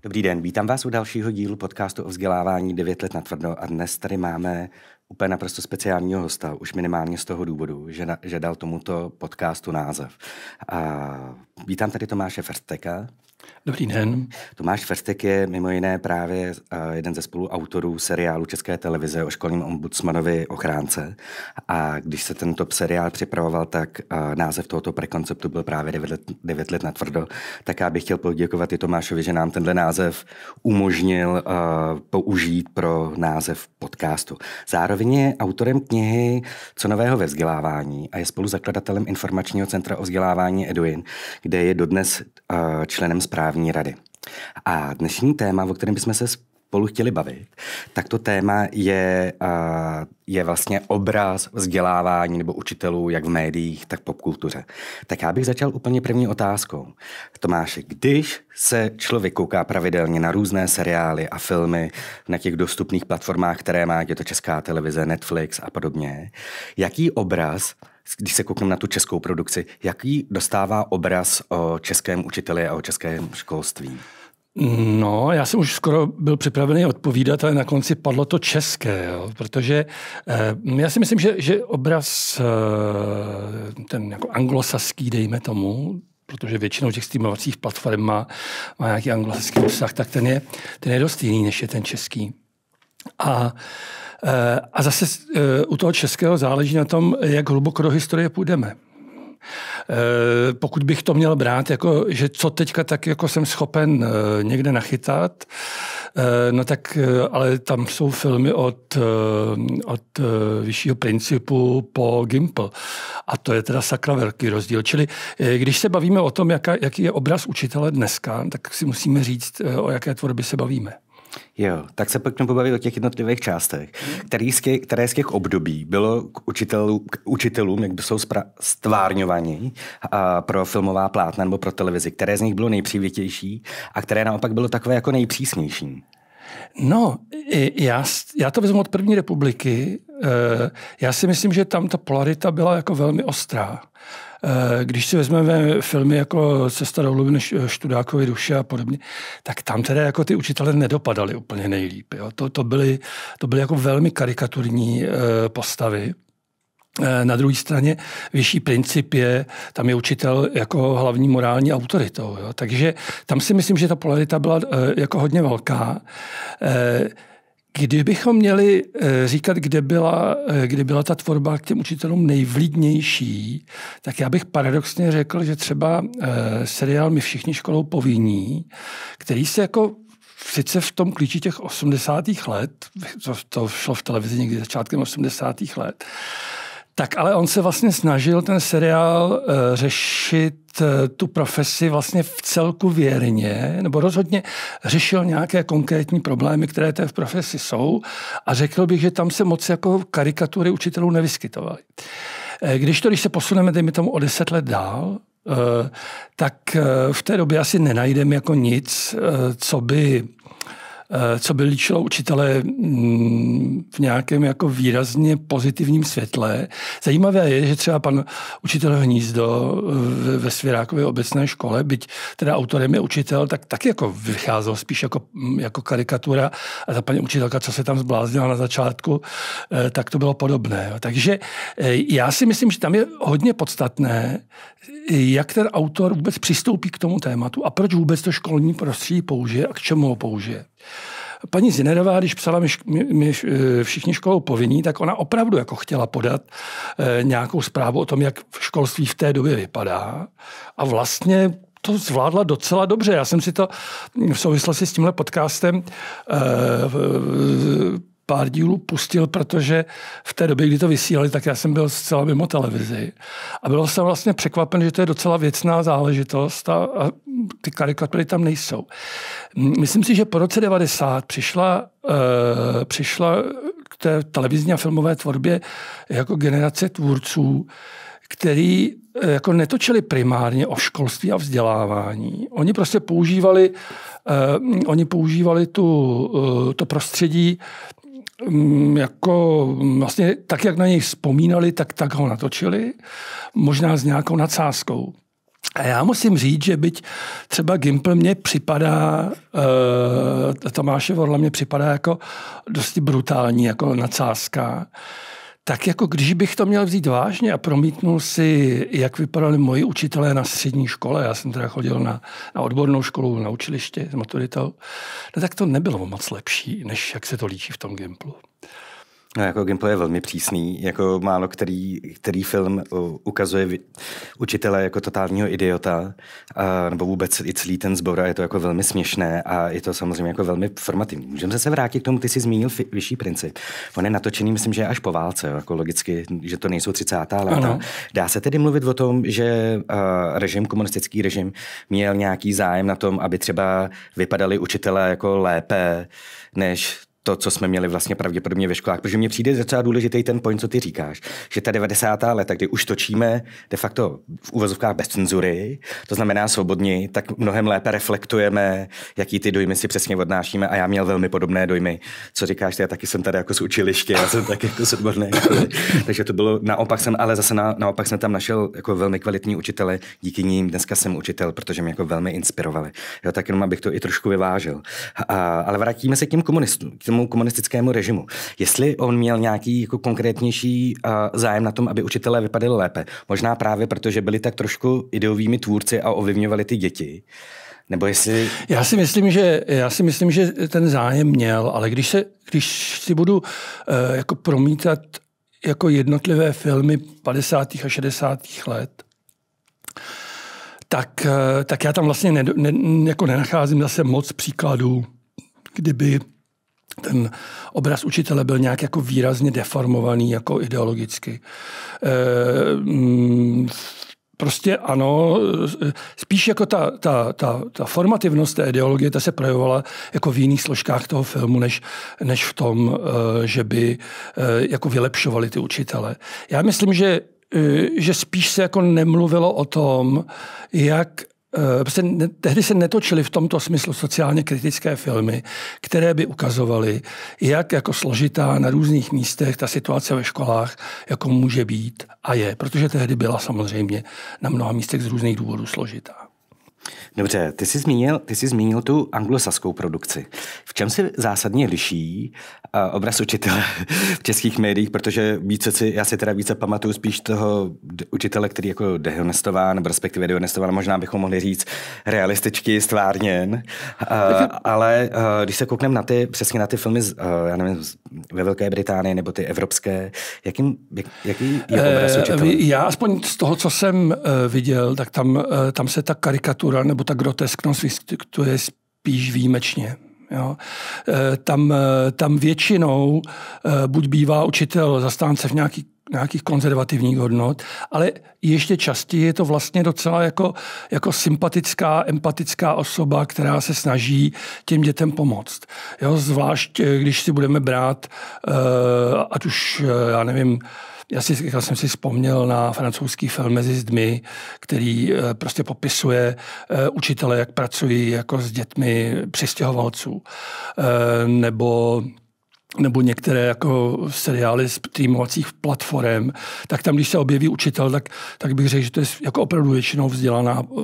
Dobrý den, vítám vás u dalšího dílu podcastu o vzdělávání 9 let natvrdo a dnes tady máme úplně naprosto speciálního hosta, už minimálně z toho důvodu, že dal tomuto podcastu název. Vítám tady Tomáše Fersteka. Dobrý den. Tomáš Ferstek je mimo jiné právě jeden ze spoluautorů seriálu České televize o školním ombudsmanovi Ochránce. A když se tento seriál připravoval, tak název tohoto prekonceptu byl právě 9 let natvrdo. Tak já bych chtěl poděkovat i Tomášovi, že nám tenhle název umožnil použít pro název podcastu. Zároveň je autorem knihy Co nového ve vzdělávání a je spoluzakladatelem informačního centra o vzdělávání Eduin, kde je dodnes členem správní rady. A dnešní téma, o kterém bychom se spolu chtěli bavit, tak to téma je vlastně obraz vzdělávání nebo učitelů jak v médiích, tak v popkultuře. Tak já bych začal úplně první otázkou. Tomáši, když se člověk kouká pravidelně na různé seriály a filmy na těch dostupných platformách, které má, je to Česká televize, Netflix a podobně, jaký obraz, když se koukneme na tu českou produkci, jaký dostává obraz o českém učiteli a o českém školství? No, já jsem už skoro byl připravený odpovídat, ale na konci padlo to české, jo, protože já si myslím, že obraz ten jako anglosaský, dejme tomu, protože většinou těch streamovacích platform má nějaký anglosaský obsah, tak ten je dost jiný, než je ten český. A zase u toho českého záleží na tom, jak hluboko do historie půjdeme. Pokud bych to měl brát, jako, že co teďka tak jako jsem schopen někde nachytat, no tak, ale tam jsou filmy od Vyššího principu po Gimple. A to je teda sakra velký rozdíl. Čili když se bavíme o tom, jaký je obraz učitele dneska, tak si musíme říct, o jaké tvorbě se bavíme. Jo, tak se pojďme pobavit o těch jednotlivých částech, které z těch období bylo k učitelům, jak jsou stvárňovaní pro filmová plátna nebo pro televizi, které z nich bylo nejpřívětější a které naopak bylo takové jako nejpřísnější. No, já to vezmu od první republiky. Já si myslím, že tam ta polarita byla jako velmi ostrá. Když si vezmeme filmy jako Cesta do hlubin Študákovy duše a podobně, tak tam teda jako ty učitelé nedopadali úplně nejlíp. Jo. To byly jako velmi karikaturní postavy. Na druhé straně Vyšší princip tam je učitel jako hlavní morální autoritou. Jo. Takže tam si myslím, že ta polarita byla jako hodně velká. Kdybychom měli říkat, kde byla ta tvorba k těm učitelům nejvlídnější, tak já bych paradoxně řekl, že třeba seriál My všichni školou povinní, který se jako sice v tom klíči těch 80. let, to šlo v televizi někdy začátkem 80. let, tak ale on se vlastně snažil ten seriál řešit tu profesi vlastně v celku věrně, nebo rozhodně řešil nějaké konkrétní problémy, které té v profesi jsou a řekl bych, že tam se moc jako karikatury učitelů nevyskytovaly. Když se posuneme, dejme tomu o 10 let dál, tak v té době asi nenajdeme jako nic, co by líčilo učitele v nějakém jako výrazně pozitivním světle. Zajímavé je, že třeba pan učitel Hnízdo ve Svěrákově obecné škole, byť teda autorem je učitel, tak taky jako vycházel spíš jako karikatura a ta paní učitelka, co se tam zbláznila na začátku, tak to bylo podobné. Takže já si myslím, že tam je hodně podstatné, jak ten autor vůbec přistoupí k tomu tématu a proč vůbec to školní prostředí použije a k čemu ho použije. Paní Zinerová, když psala my všichni školou povinní, tak ona opravdu jako chtěla podat nějakou zprávu o tom, jak školství v té době vypadá a vlastně to zvládla docela dobře. Já jsem si to v souvislosti s tímhle podcastem pár dílů pustil, protože v té době, kdy to vysílali, tak já jsem byl zcela mimo televizi. A byl jsem vlastně překvapen, že to je docela věcná záležitost a ty karikatury tam nejsou. Myslím si, že po roce 90 přišla k té televizní a filmové tvorbě jako generace tvůrců, který jako netočili primárně o školství a vzdělávání. Oni prostě používali to prostředí jako vlastně tak, jak na něj vzpomínali, tak ho natočili, možná s nějakou nadsázkou. A já musím říct, že byť třeba Gimpl mně připadá, Tomáše Vorla mně připadá jako dosti brutální, jako nadsázka, tak jako když bych to měl vzít vážně a promítnul si, jak vypadali moji učitelé na střední škole, já jsem teda chodil na odbornou školu, na učiliště s maturitou, no tak to nebylo moc lepší, než jak se to líčí v tom Gimplu. No, jako Gimpl je velmi přísný, jako málo který film ukazuje učitele jako totálního idiota, nebo vůbec i celý ten sbor, a je to jako velmi směšné a je to samozřejmě jako velmi formativní. Můžeme se vrátit k tomu, ty jsi zmínil Vyšší princip. On je natočený, myslím, že až po válce, jako logicky, že to nejsou 30. léta. Ano. Dá se tedy mluvit o tom, že komunistický režim měl nějaký zájem na tom, aby třeba vypadali učitelé jako lépe, než to, co jsme měli vlastně pravděpodobně ve školách, protože mně přijde docela důležitý ten point, co ty říkáš, že ta 90. léta, kdy už točíme de facto v uvozovkách bez cenzury, to znamená svobodně, tak mnohem lépe reflektujeme, jaký ty dojmy si přesně odnášíme, a já měl velmi podobné dojmy. Co říkáš, já taky jsem tady jako z učiliště, já jsem taky jako z odborné školy. Takže to bylo naopak ale zase naopak jsem tam našel jako velmi kvalitní učitele, díky nim dneska jsem učitel, protože mě jako velmi inspirovali. Jo, tak jenom abych to i trošku vyvážil. Ale vrátíme se k těm komunistům, komunistickému režimu. Jestli on měl nějaký jako konkrétnější zájem na tom, aby učitelé vypadali lépe. Možná právě protože byli tak trošku ideovými tvůrci a ovlivňovali ty děti. Nebo jestli... Já si myslím, že ten zájem měl, ale když si budu jako promítat jako jednotlivé filmy 50. a 60. let, tak já tam vlastně jako nenacházím zase moc příkladů, kdyby ten obraz učitele byl nějak jako výrazně deformovaný jako ideologicky. Prostě ano, spíš jako ta formativnost té ideologie, ta se projevovala jako v jiných složkách toho filmu, než v tom, že by jako vylepšovali ty učitele. Já myslím, že spíš se jako nemluvilo o tom, jak tehdy se netočily v tomto smyslu sociálně kritické filmy, které by ukazovaly, jak jako složitá na různých místech ta situace ve školách jako může být a je, protože tehdy byla samozřejmě na mnoha místech z různých důvodů složitá. Dobře, ty jsi zmínil tu anglosaskou produkci. V čem se zásadně liší obraz učitele v českých médiích, protože já si teda více pamatuju spíš toho učitele, který jako dehonestován, nebo respektive dehonestován, možná bychom mohli říct realističky, stvárněn. Ale když se koukneme přesně na ty filmy, já nevím, ve Velké Británii nebo ty evropské, jaký je obraz učitele? Já aspoň z toho, co jsem viděl, tak tam se ta karikatura nebo ta grotesknost vyskytuje spíš výjimečně. Jo. Tam většinou buď bývá učitel zastánce v nějakých konzervativních hodnot, ale ještě častěji je to vlastně docela jako sympatická, empatická osoba, která se snaží těm dětem pomoct. Jo, zvlášť, když si budeme brát, ať už, já nevím, já jsem si vzpomněl na francouzský film Mezi zdmi, který prostě popisuje učitele, jak pracují jako s dětmi přistěhovalců. Nebo některé jako seriály z streamovacích platform, tak tam, když se objeví učitel, tak bych řekl, že to je jako opravdu většinou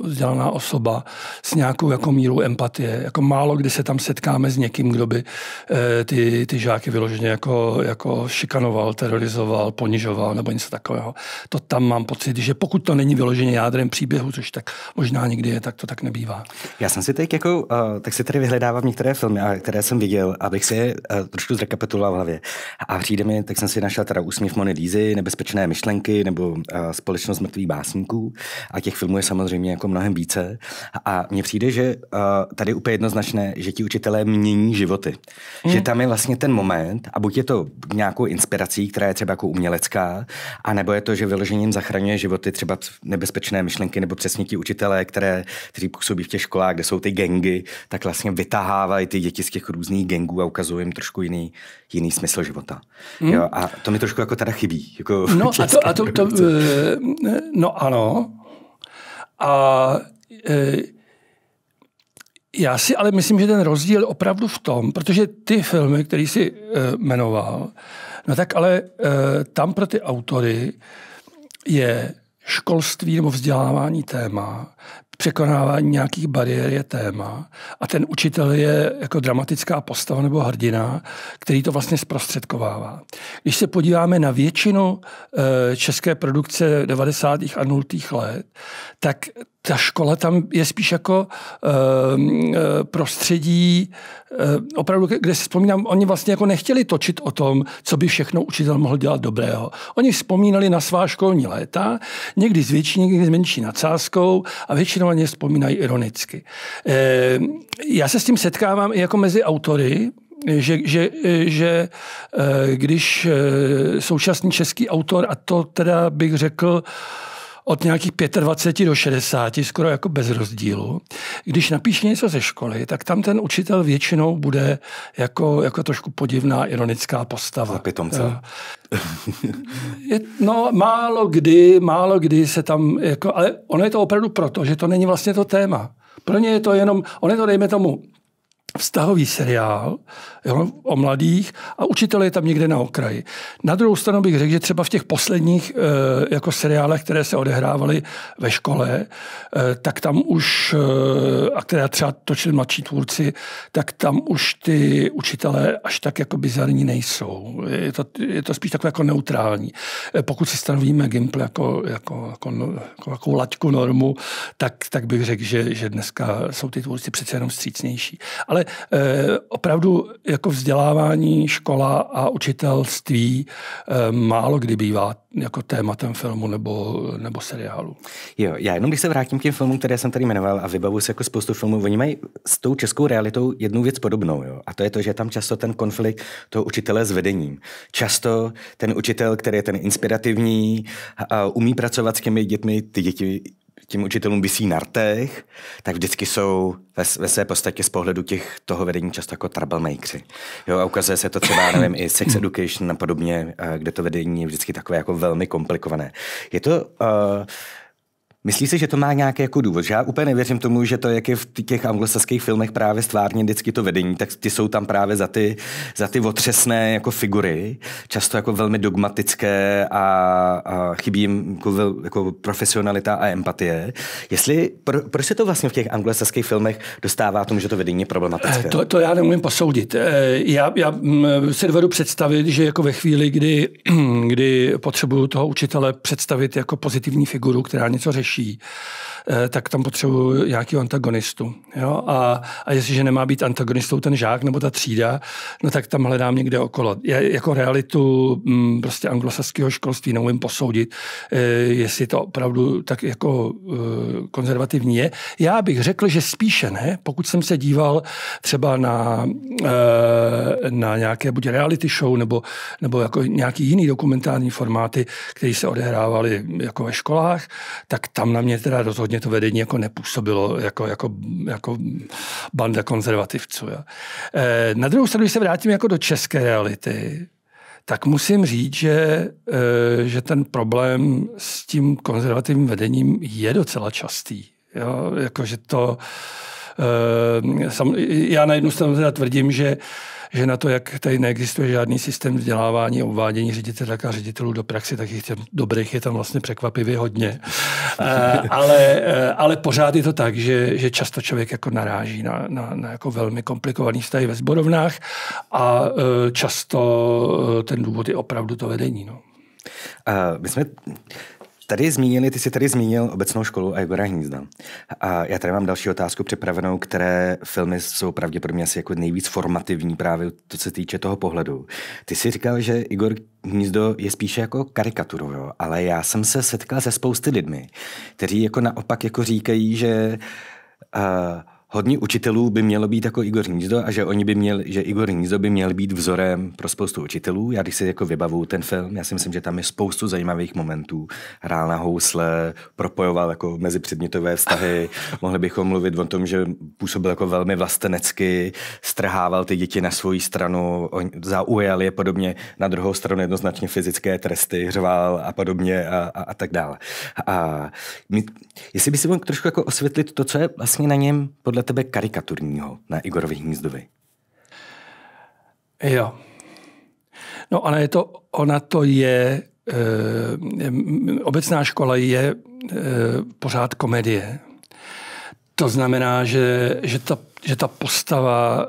vzdělaná osoba s nějakou jako mírou empatie. Jako málo kdy se tam setkáme s někým, kdo by ty žáky vyloženě jako šikanoval, terorizoval, ponižoval nebo něco takového. To tam mám pocit, že pokud to není vyloženě jádrem příběhu, což tak možná někdy je, tak to tak nebývá. Já jsem si teď tak si tady vyhledávám některé filmy, které jsem viděl, abych si je trošku zrekapituloval v hlavě. A přijde mi, tak jsem si našel teda Úsměv Mony Lízy, Nebezpečné myšlenky nebo Společnost mrtvých básníků. A těch filmů je samozřejmě jako mnohem více. A mně přijde, že tady úplně jednoznačné, že ti učitelé mění životy. Že tam je vlastně ten moment, a buď je to nějakou inspirací, která je třeba jako umělecká, a nebo je to, že vyložením zachraňuje životy, třeba Nebezpečné myšlenky, nebo přesně ti učitelé, kteří působí v těch školách, kde jsou ty gangy, tak vlastně vytahávají ty děti z těch různých gangů a ukazují jim trošku jiný smysl života. Jo, a to mi trošku jako teda chybí. Jako no ano. A Já si ale myslím, že ten rozdíl je opravdu v tom, protože ty filmy, který jsi jmenoval, no tak ale tam pro ty autory je školství nebo vzdělávání téma, překonávání nějakých bariér je téma a ten učitel je jako dramatická postava nebo hrdina, který to vlastně zprostředkovává. Když se podíváme na většinu české produkce 90. a 0. let, tak ta škola tam je spíš jako prostředí, opravdu, kde si vzpomínám, oni vlastně jako nechtěli točit o tom, co by všechno učitel mohl dělat dobrého. Oni vzpomínali na svá školní léta, někdy s větší, někdy s menší nadsázkou a většinou na ně vzpomínají ironicky. Já se s tím setkávám i jako mezi autory, že když současný český autor, a to teda bych řekl, od nějakých 25 do 60, skoro jako bez rozdílu. Když napíše něco ze školy, tak tam ten učitel většinou bude jako trošku podivná, ironická postava. Pitomce. No, málo kdy se tam, ale ono je to opravdu proto, že to není vlastně to téma. Pro ně je to jenom, on je to, dejme tomu, vztahový seriál o mladých a učitel je tam někde na okraji. Na druhou stranu bych řekl, že třeba v těch posledních jako seriálech, které se odehrávaly ve škole, tak tam už, a které třeba točili mladší tvůrci, tak tam už ty učitelé až tak jako bizarní nejsou. Je to spíš takové jako neutrální. Pokud si stanovíme Gimpl jako laťku normu, tak bych řekl, že dneska jsou ty tvůrci přece jenom vstřícnější. Ale opravdu jako vzdělávání, škola a učitelství málo kdy bývá jako tématem filmu nebo seriálu. Jo, já jenom když se vrátím k těm filmům, které jsem tady jmenoval a vybavuji si jako spoustu filmů, oni mají s tou českou realitou jednu věc podobnou. Jo? A to je to, že je tam často ten konflikt toho učitele s vedením. Často ten učitel, který je ten inspirativní, umí pracovat s těmi dětmi, ty děti těm učitelům visí na rtech, tak vždycky jsou ve své podstatě z pohledu toho vedení často jako troublemakeri. Jo, a ukazuje se to třeba, nevím, i Sex Education a podobně, kde to vedení je vždycky takové jako velmi komplikované. Je to... Myslíš si, že to má nějaký jako důvod? Že já úplně nevěřím tomu, že to, jak je v těch anglosaských filmech právě stvárně vždycky to vedení, tak ty jsou tam právě za ty otřesné jako figury, často jako velmi dogmatické a chybí jim jako profesionalita a empatie. Proč se to vlastně v těch anglosaských filmech dostává tomu, že to vedení je problematické? To já nemůžu posoudit. Já si dovedu představit, že jako ve chvíli, kdy potřebuju toho učitele představit jako pozitivní figuru, která něco řeší, tak tam potřebuji nějakého antagonistu. Jo? A jestliže nemá být antagonistou ten žák nebo ta třída, no tak tam hledám někde okolo. Jako realitu prostě anglosaského školství neumím posoudit, jestli to opravdu tak jako konzervativní je. Já bych řekl, že spíše ne, pokud jsem se díval třeba na nějaké buď reality show nebo jako nějaký jiný dokumentární formáty, které se odehrávaly jako ve školách, tak tam na mě teda rozhodně to vedení jako nepůsobilo jako banda konzervativců. Ja. Na druhou stranu, když se vrátím jako do české reality, tak musím říct, že ten problém s tím konzervativním vedením je docela častý. Jo? Jakože to... Já na jednu stranu teda tvrdím, že na to, jak tady neexistuje žádný systém vzdělávání a uvádění ředitelů a ředitelů do praxe, tak jich dobrých je tam vlastně překvapivě hodně. Ale pořád je to tak, že často člověk jako naráží na jako velmi komplikovaný vztahy ve sborovnách a často ten důvod je opravdu to vedení. No. My jsme ty jsi tady zmínil Obecnou školu a Igora Hnízda. A já tady mám další otázku připravenou, které filmy jsou pravděpodobně asi jako nejvíc formativní právě to se týče toho pohledu. Ty jsi říkal, že Igor Hnízdo je spíše jako karikaturou, jo? Ale já jsem se setkal se spousty lidmi, kteří jako naopak jako říkají, že hodně učitelů by mělo být jako Igor Hnízdo a že Igor Hnízdo by měl být vzorem pro spoustu učitelů. Já když si jako vybavuju ten film, já si myslím, že tam je spoustu zajímavých momentů. Hrál na housle, propojoval jako mezipředmětové vztahy. Mohli bychom mluvit o tom, že působil jako velmi vlastenecky, strhával ty děti na svoji stranu, zaujal je podobně, na druhou stranu jednoznačně fyzické tresty, řval a podobně a tak dále. A jestli by si mohl trošku jako osvětlit to, co je vlastně na něm podle podle tebe karikaturního na Igorovi Hnízdovi? Jo. No, ona to je, obecná škola je pořád komedie. To znamená, že ta postava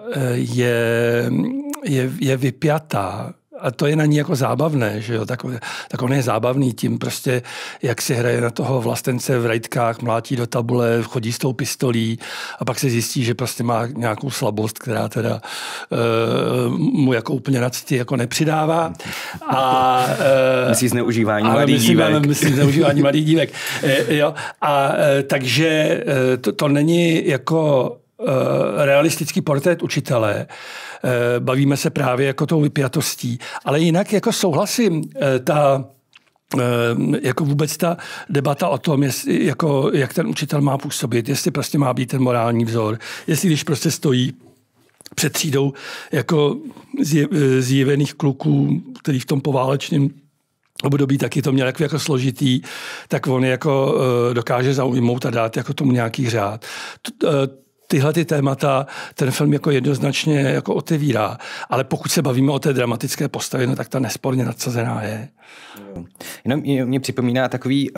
je vypjatá. A to je na ní jako zábavné, že jo? Tak on je zábavný tím prostě, jak si hraje na toho vlastence v rajtkách, mlátí do tabule, chodí s tou pistolí a pak se zjistí, že prostě má nějakou slabost, která teda mu jako úplně na cti jako nepřidává. Myslí zneužívání mladých dívek. Myslí zneužívání mladých dívek. Jo? Takže to není jako realistický portrét učitele. Bavíme se právě jako tou vypjatostí. Ale jinak jako souhlasím, jako vůbec ta debata o tom, jak ten učitel má působit, jestli prostě má být ten morální vzor, jestli když prostě stojí před třídou jako zjevených kluků, který v tom poválečném období taky to měl jako složitý, tak on jako dokáže zaujmout a dát jako tomu nějaký řád. Tyhle ty témata ten film jako jednoznačně jako otevírá. Ale pokud se bavíme o té dramatické postavě, no tak ta nesporně nadsazená je. Jenom mě připomíná takový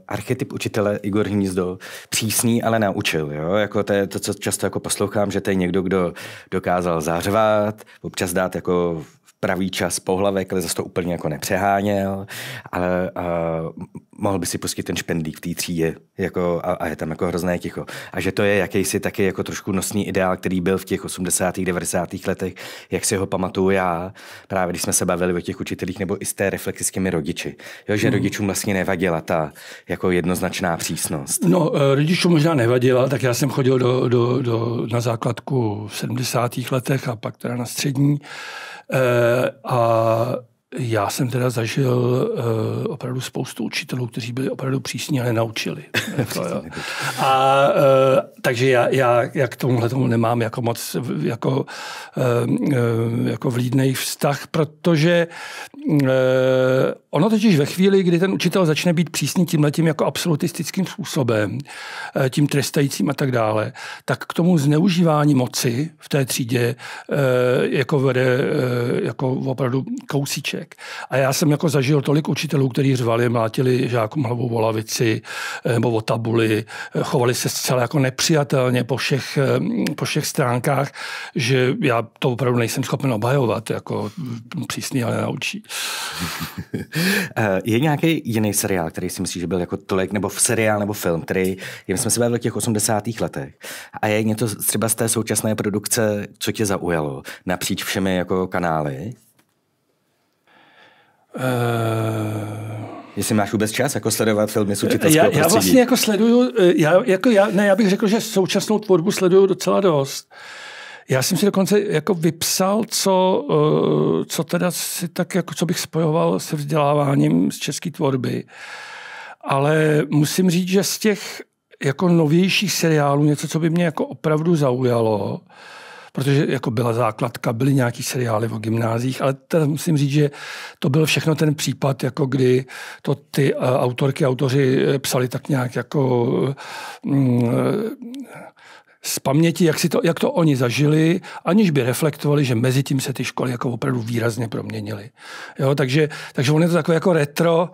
archetyp učitele Igor Hnízdo. Přísný, ale naučil. Jo? Jako to, co často jako poslouchám, že to je někdo, kdo dokázal zařvat, občas dát jako pravý čas pohlavek, ale zase to úplně jako nepřeháněl, ale mohl by si pustit ten špendlík v té třídě jako, a je tam jako hrozné ticho. A že to je jakýsi taky jako trošku nosný ideál, který byl v těch 80. 90. letech, jak si ho pamatuju já, právě když jsme se bavili o těch učitelích, nebo i z té reflexy s těmi rodiči. Jo, že rodičům vlastně nevadila ta jako jednoznačná přísnost. No, rodičům možná nevadila, tak já jsem chodil na základku v 70. letech a pak teda na střední. A já jsem teda zažil opravdu spoustu učitelů, kteří byli opravdu přísní, ale naučili. Takže já k tomuhle tomu nemám jako moc jako vlídnej vztah, protože ono totiž ve chvíli, kdy ten učitel začne být přísný tímhletím jako absolutistickým způsobem, tím trestajícím a tak dále, tak k tomu zneužívání moci v té třídě jako vede jako opravdu kousíček. A já jsem jako zažil tolik učitelů, kteří řvali, mlátili žákům hlavou o lavici nebo o tabuli, chovali se zcela jako nepřijatelně po všech stránkách, že já to opravdu nejsem schopen obhajovat, jako přísný, ale naučí. Je nějaký jiný seriál, který si myslíš, že byl jako tolik, nebo seriál nebo film, který jsme se bavili v těch 80. letech a je něco třeba z té současné produkce, co tě zaujalo napříč všemi jako kanály? Jestli máš vůbec čas jako sledovat filmy z učitelského prostředí? Já vlastně jako sleduju, já bych řekl, že současnou tvorbu sleduju docela dost. Já jsem si dokonce jako vypsal, co teda si tak jako, co bych spojoval se vzděláváním z české tvorby. Ale musím říct, že z těch jako novějších seriálů něco, co by mě jako opravdu zaujalo, protože jako byla základka, byly nějaký seriály o gymnázích, ale teda musím říct, že to byl všechno ten případ, jako kdy to ty autorky, autoři psali tak nějak jako z paměti, jak to oni zažili, aniž by reflektovali, že mezi tím se ty školy jako opravdu výrazně proměnily. Jo, takže on je to takové jako retro,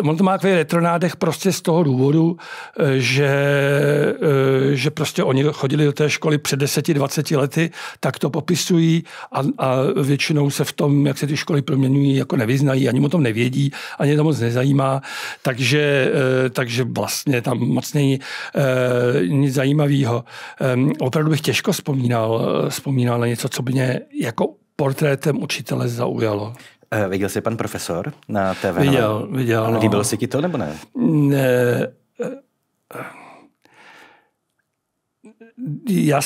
on to má takový retronádech prostě z toho důvodu, že prostě oni chodili do té školy před 10-20 lety, tak to popisují a většinou se v tom, jak se ty školy proměňují, jako nevyznají, ani o tom nevědí, ani to moc nezajímá, takže vlastně tam moc není nic zajímavého. Opravdu bych těžko vzpomínal na něco, co by mě jako portrétem učitele zaujalo. Viděl jsi Pan profesor na TV? Viděl. No. Líbilo se ti to, nebo ne? Já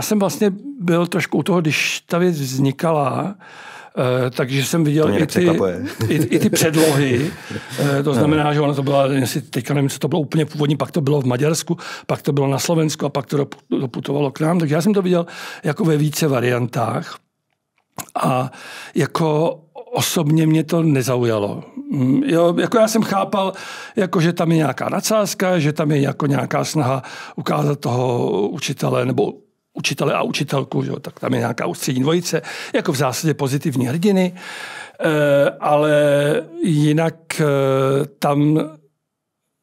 jsem vlastně byl trošku u toho, když ta věc vznikala, takže jsem viděl i ty předlohy. To znamená, že ono to byla, teďka nevím, co to bylo úplně původní, pak to bylo v Maďarsku, pak to bylo na Slovensku a pak to doputovalo k nám. Takže já jsem to viděl jako ve více variantách. A jako osobně mě to nezaujalo. Jo, jako já jsem chápal, jako že tam je nějaká nadsázka, že tam je jako nějaká snaha ukázat toho učitele nebo učitele a učitelku, že? Tak tam je nějaká ústřední dvojice, jako v zásadě pozitivní hrdiny, ale jinak tam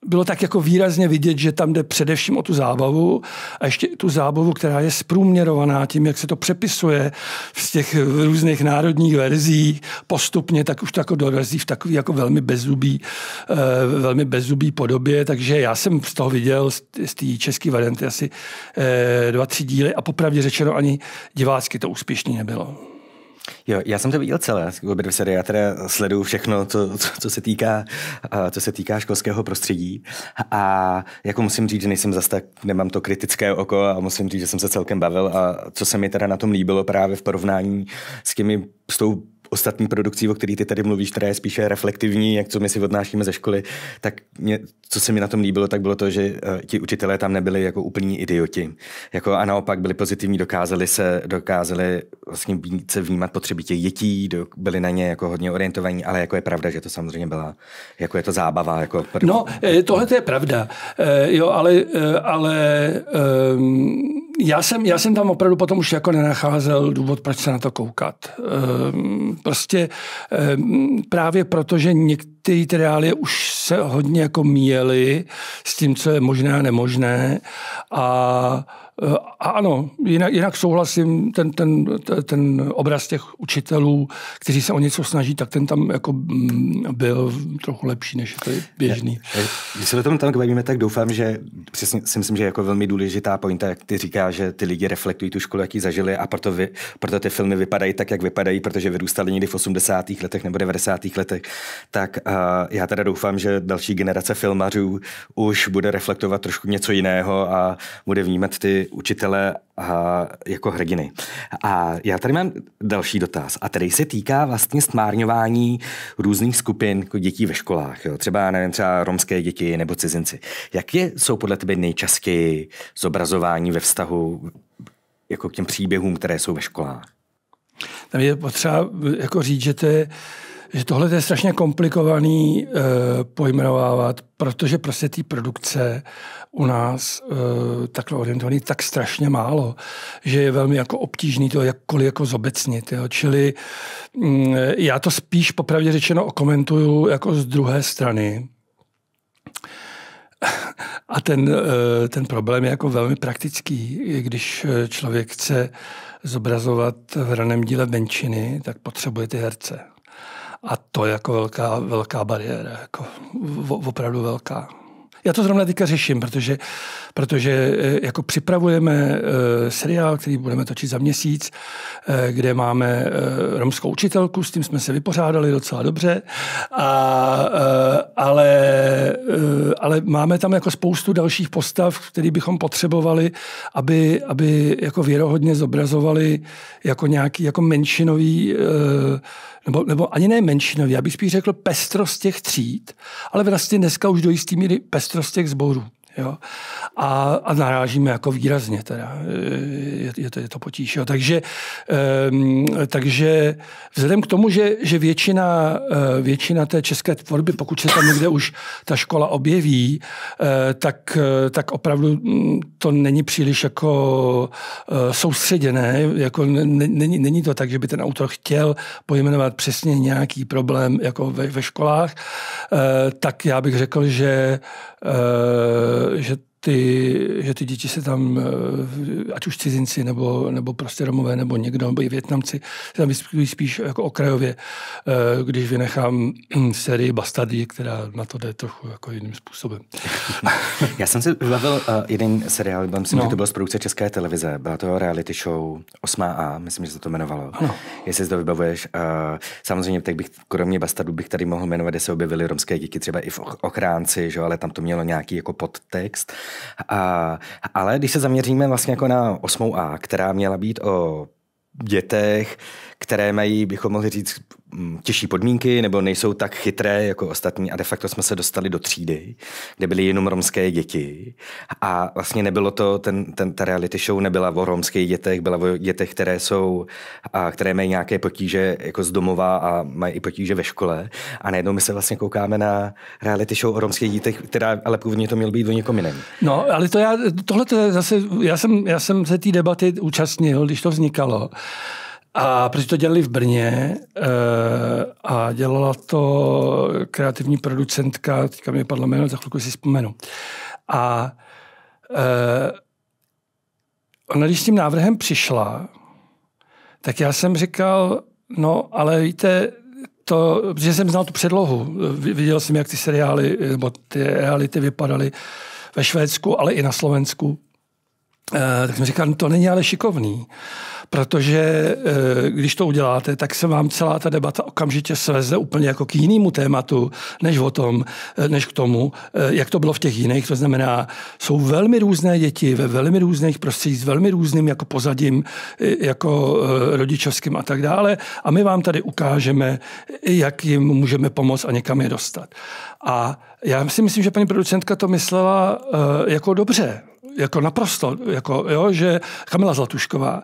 bylo tak jako výrazně vidět, že tam jde především o tu zábavu a ještě tu zábavu, která je zprůměrovaná tím, jak se to přepisuje z těch různých národních verzí postupně, tak už to jako dorazí v takový jako velmi bezzubý podobě, takže já jsem z toho viděl z té české varianty asi 2-3 díly a popravdě řečeno ani divácky to úspěšný nebylo. Jo, já jsem to viděl celé, obě dvě série, já teda sleduju všechno, co se týká školského prostředí a jako musím říct, že nejsem zas tak, nemám to kritické oko a musím říct, že jsem se celkem bavil a co se mi teda na tom líbilo právě v porovnání s tou ostatní produkcí, o který ty tady mluvíš, která je spíše reflektivní, jak co my si odnášíme ze školy, tak co se mi na tom líbilo, tak bylo to, že ti učitelé tam nebyli jako úplní idioti. Jako a naopak byli pozitivní, dokázali vlastně více vnímat potřeby těch dětí, byli na ně jako hodně orientovaní, ale jako je pravda, že to samozřejmě byla, jako je to zábava. Jako no, tohle to je pravda. Jo, ale já jsem tam opravdu potom už jako nenacházel důvod, proč se na to koukat. Prostě právě proto, že některé ty reálie už se hodně jako míjely s tím, co je možné a nemožné a ano, jinak souhlasím, ten obraz těch učitelů, kteří se o něco snaží, tak ten tam jako byl trochu lepší, než to je běžný. Když se o tom tam bavíme, tak doufám, že přesně si myslím, že je jako velmi důležitá pointa, jak ty říkáš, že ty lidi reflektují tu školu, jak ji zažili a proto ty filmy vypadají tak, jak vypadají, protože vyrůstali někdy v 80. letech nebo 90. letech. Tak já teda doufám, že další generace filmařů už bude reflektovat trošku něco jiného a bude vnímat ty učitele jako hrdiny. A já tady mám další dotaz a který se týká vlastně stvárňování různých skupin jako dětí ve školách. Jo? Třeba romské děti nebo cizinci. Jaké jsou podle tebe nejčastěji zobrazování ve vztahu jako k těm příběhům, které jsou ve školách? Tam je potřeba jako říct, že tohle je strašně komplikovaný pojmenovávat, protože prostě té produkce u nás takhle orientovaný tak strašně málo, že je velmi jako obtížný to jakkoliv jako zobecnit. Jo. Čili já to spíš popravdě řečeno okomentuju jako z druhé strany. A ten problém je jako velmi praktický. Když člověk chce zobrazovat v raném díle menšiny, tak potřebuje ty herce. A to je jako velká bariéra, jako opravdu velká. Já to zrovna teďka řeším, protože jako připravujeme seriál, který budeme točit za měsíc, kde máme romskou učitelku, s tím jsme se vypořádali docela dobře, ale máme tam jako spoustu dalších postav, které bychom potřebovali, aby jako věrohodně zobrazovali jako nějaký jako menšinový nebo ani ne menšinový, já bych spíš řekl pestrost těch tříd, ale vlastně dneska už do jistý míry pestrost těch sborů. Jo? A narážíme jako výrazně, teda. Je to potíž. Jo? Takže vzhledem k tomu, že většina té české tvorby, pokud se tam někde už ta škola objeví, tak opravdu to není příliš jako soustředěné. Jako není to tak, že by ten autor chtěl pojmenovat přesně nějaký problém jako ve školách, tak já bych řekl, že ty děti se tam, ať už cizinci, nebo prostě Romové, nebo někdo, nebo i Vietnamci, se tam vyskytují spíš jako okrajově, když vynechám sérii Bastardi, která na to jde trochu jako jiným způsobem. Já jsem si vybavil jeden seriál, myslím, že to byl z produkce České televize, byla to reality show 8A, myslím, že se to jmenovalo. Ano. Jestli si to vybavuješ. Samozřejmě, tak bych, kromě Bastardů bych tady mohl jmenovat, kde se objevily romské děti, třeba i v Ochránci, že? Ale tam to mělo nějaký jako podtext. Ale když se zaměříme vlastně jako na 8A, která měla být o dětech, které mají, bychom mohli říct, těžší podmínky nebo nejsou tak chytré jako ostatní a de facto jsme se dostali do třídy, kde byly jenom romské děti a vlastně nebylo to, ta reality show nebyla o romských dětech, byla o dětech, které mají nějaké potíže jako z domova a mají i potíže ve škole a najednou my se vlastně koukáme na reality show o romských dětech, která ale původně to mělo být o někom jiném. No, ale tohle to je zase, já jsem se té debaty účastnil, když to vznikalo. A protože to dělali v Brně a dělala to kreativní producentka, teďka mi padlo jméno, za chvilku si vzpomenu. A ona, když s tím návrhem přišla, tak já jsem říkal, no, ale víte, protože jsem znal tu předlohu, viděl jsem, jak ty seriály, nebo ty reality vypadaly ve Švédsku, ale i na Slovensku. Tak jsem říkal, no, to není ale šikovný, protože když to uděláte, tak se vám celá ta debata okamžitě sveze úplně jako k jinému tématu, než k tomu, jak to bylo v těch jiných. To znamená, jsou velmi různé děti ve velmi různých prostředích, s velmi různým jako pozadím, jako rodičovským a tak dále. A my vám tady ukážeme, jak jim můžeme pomoct a někam je dostat. A já si myslím, že paní producentka to myslela jako dobře. Jako naprosto, že Kamila Zlatušková,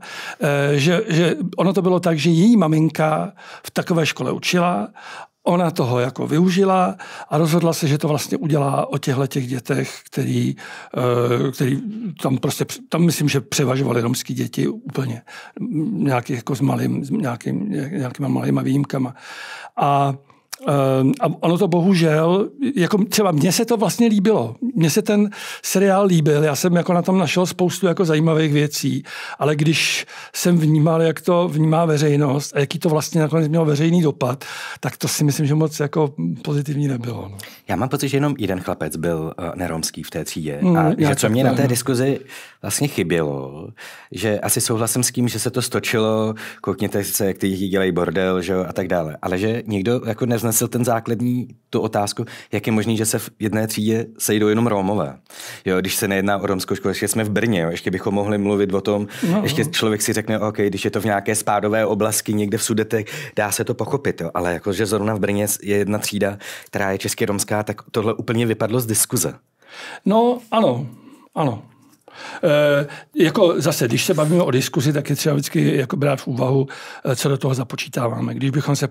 že ono to bylo tak, že její maminka v takové škole učila, ona toho jako využila a rozhodla se, že to vlastně udělá o těch dětech, který tam myslím, že převažovaly romský děti úplně nějaký jako s nějakýma malýma výjimkama. A ono to bohužel, jako třeba mně se to vlastně líbilo. Mně se ten seriál líbil, já jsem jako na tom našel spoustu jako zajímavých věcí, ale když jsem vnímal, jak to vnímá veřejnost a jaký to vlastně nakonec mělo veřejný dopad, tak to si myslím, že moc jako pozitivní nebylo. No. Já mám pocit, že jenom jeden chlapec byl neromský v té třídě a že co mě na té diskuzi vlastně chybělo, že asi souhlasím s tím, že se to stočilo, koukněte se, jak ty děti dělají bordel, že jo, a tak dále, ale že někdo jako nevznesl ten základní tu otázku, jak je možný, že se v jedné třídě sejdou jenom Rómové. Jo, když se nejedná o romskou školu, ještě jsme v Brně, jo, ještě bychom mohli mluvit o tom, ještě člověk si řekne, OK, když je to v nějaké spádové oblasti, někde v Sudetech, dá se to pochopit, jo, ale jakože zrovna v Brně je jedna třída, která je česky romská, tak tohle úplně vypadlo z diskuze. No, ano. Jako zase, když se bavíme o diskuzi, tak je třeba vždycky jako brát v úvahu, co do toho započítáváme. Když bychom se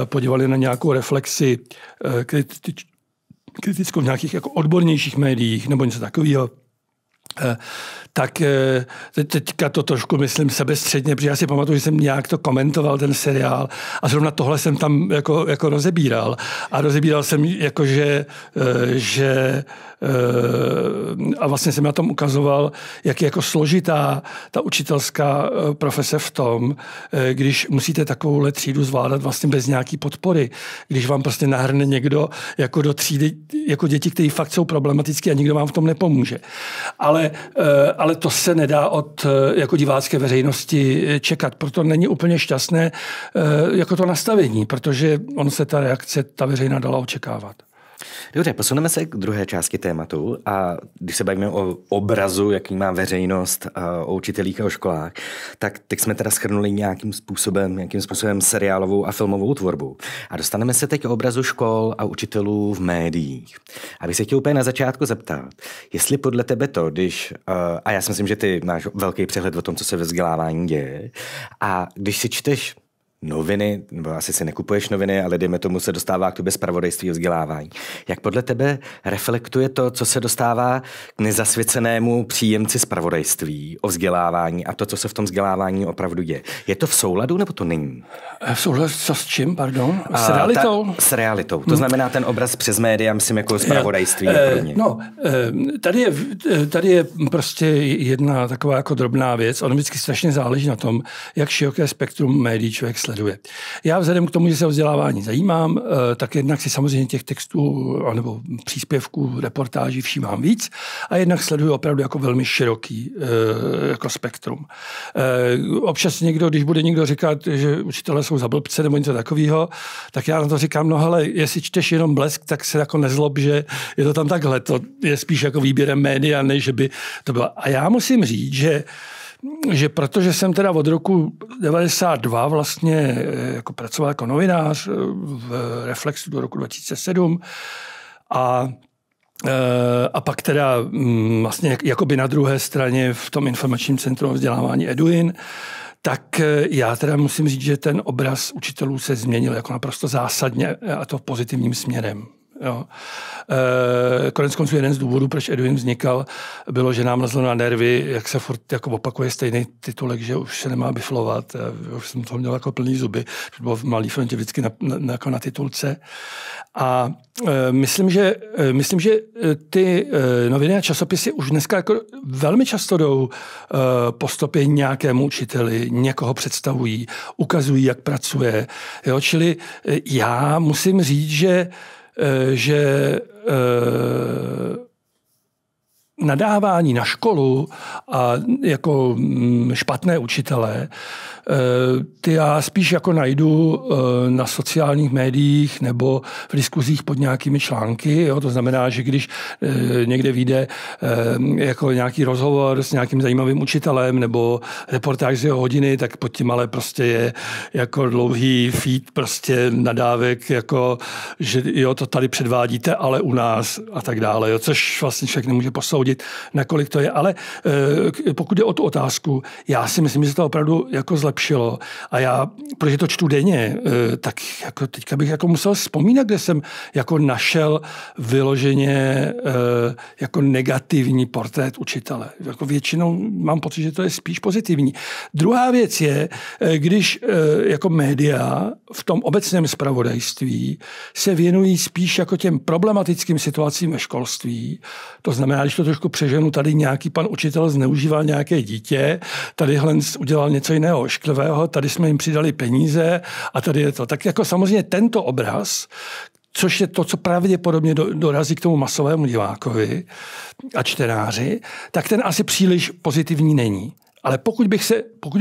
podívali na nějakou reflexi kritickou v nějakých jako odbornějších médiích nebo něco takového, tak teďka to trošku myslím sebestředně, protože já si pamatuju, že jsem nějak to komentoval, ten seriál, a zrovna tohle jsem tam jako rozebíral. A rozebíral jsem jako, že a vlastně jsem na tom ukazoval, jak je jako složitá ta učitelská profese v tom, když musíte takovouhle třídu zvládat vlastně bez nějaký podpory. Když vám prostě nahrne někdo jako do třídy, jako děti, které fakt jsou problematické a nikdo vám v tom nepomůže. Ale to se nedá od jako divácké veřejnosti čekat. Proto není úplně šťastné jako to nastavení, protože on se ta reakce, ta veřejná dala očekávat. Dobře, posuneme se k druhé části tématu a když se bavíme o obrazu, jaký má veřejnost o učitelích a o školách, tak teď jsme teda shrnuli nějakým způsobem seriálovou a filmovou tvorbu. A dostaneme se teď k obrazu škol a učitelů v médiích. Abych se chtěl úplně na začátku zeptat, jestli podle tebe to, a já si myslím, že ty máš velký přehled o tom, co se ve vzdělávání děje, a když si čteš noviny, nebo asi si nekupuješ noviny, ale dejme tomu se dostává k tobě zpravodajství o vzdělávání. Jak podle tebe reflektuje to, co se dostává k nezasvěcenému příjemci zpravodajství o vzdělávání a to, co se v tom vzdělávání opravdu děje? Je to v souladu, nebo to není? V souladu s čím, pardon? S realitou? S realitou. To znamená ten obraz přes média, myslím, jako zpravodajství. Tady je prostě jedna taková jako drobná věc. Ono vždycky strašně záleží na tom, jak široké spektrum médií člověk sleduje. Já vzhledem k tomu, že se o vzdělávání zajímám, tak jednak si samozřejmě těch textů nebo příspěvků, reportáží všímám víc a jednak sleduju opravdu jako velmi široký jako spektrum. Občas když bude někdo říkat, že učitelé jsou za blbce nebo něco takového, tak já na to říkám, no hele, jestli čteš jenom Blesk, tak se jako nezlob, že je to tam takhle. To je spíš jako výběrem média, než že by to bylo. A já musím říct, že že protože jsem teda od roku 92 vlastně jako pracoval jako novinář v Reflexu do roku 2007 a pak teda vlastně jakoby na druhé straně v tom informačním centru vzdělávání Eduin, tak já teda musím říct, že ten obraz učitelů se změnil jako naprosto zásadně a to pozitivním směrem. Jo. Konec konců jeden z důvodů, proč Eduin vznikal, bylo, že nám lezlo na nervy, jak se furt jako opakuje stejný titulek, že už se nemá biflovat. Já už jsem toho měl jako plný zuby, že bylo v Malý frontě vždycky jako na titulce. A myslím, že ty noviny a časopisy už dneska jako velmi často jdou po stopě nějakému učiteli, někoho představují, ukazují, jak pracuje. Jo. Čili já musím říct, že nadávání na školu a jako špatné učitele, ty já spíš jako najdu na sociálních médiích nebo v diskuzích pod nějakými články. Jo? To znamená, že když někde vyjde jako nějaký rozhovor s nějakým zajímavým učitelem nebo reportáž z jeho hodiny, tak pod tím ale prostě je jako dlouhý feed prostě nadávek, jako že jo, to tady předvádíte, ale u nás a tak dále. Jo? Což vlastně člověk nemůže posoudit, nakolik to je. Ale pokud jde o tu otázku, já si myslím, že se to opravdu jako zlepšilo. A já, protože to čtu denně, tak jako teďka bych jako musel vzpomínat, kde jsem jako našel vyloženě jako negativní portrét učitele. Jako většinou mám pocit, že to je spíš pozitivní. Druhá věc je, když jako média v tom obecném zpravodajství se věnují spíš jako těm problematickým situacím ve školství. To znamená, když to trošku přeženu, tady nějaký pan učitel zneužíval nějaké dítě, tady udělal něco jiného ošklivého, tady jsme jim přidali peníze a tady je to. Tak jako samozřejmě tento obraz, což je to, co pravděpodobně dorazí k tomu masovému divákovi a čtenáři, tak ten asi příliš pozitivní není. Ale pokud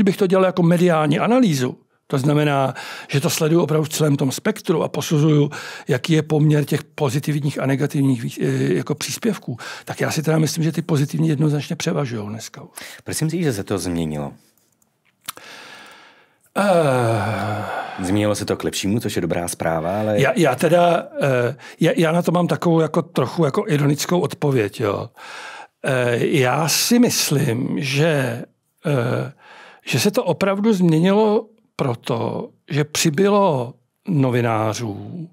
bych to dělal jako mediální analýzu, to znamená, že to sleduju opravdu v celém tom spektru a posuzuju, jaký je poměr těch pozitivních a negativních jako příspěvků, tak já si teda myslím, že ty pozitivní jednoznačně převažují dneska. Prosím si, že se to změnilo. Změnilo se to k lepšímu, což je dobrá zpráva, ale... Já na to mám takovou jako trochu jako ironickou odpověď. Jo. Já si myslím, že se to opravdu změnilo proto, že přibylo novinářů,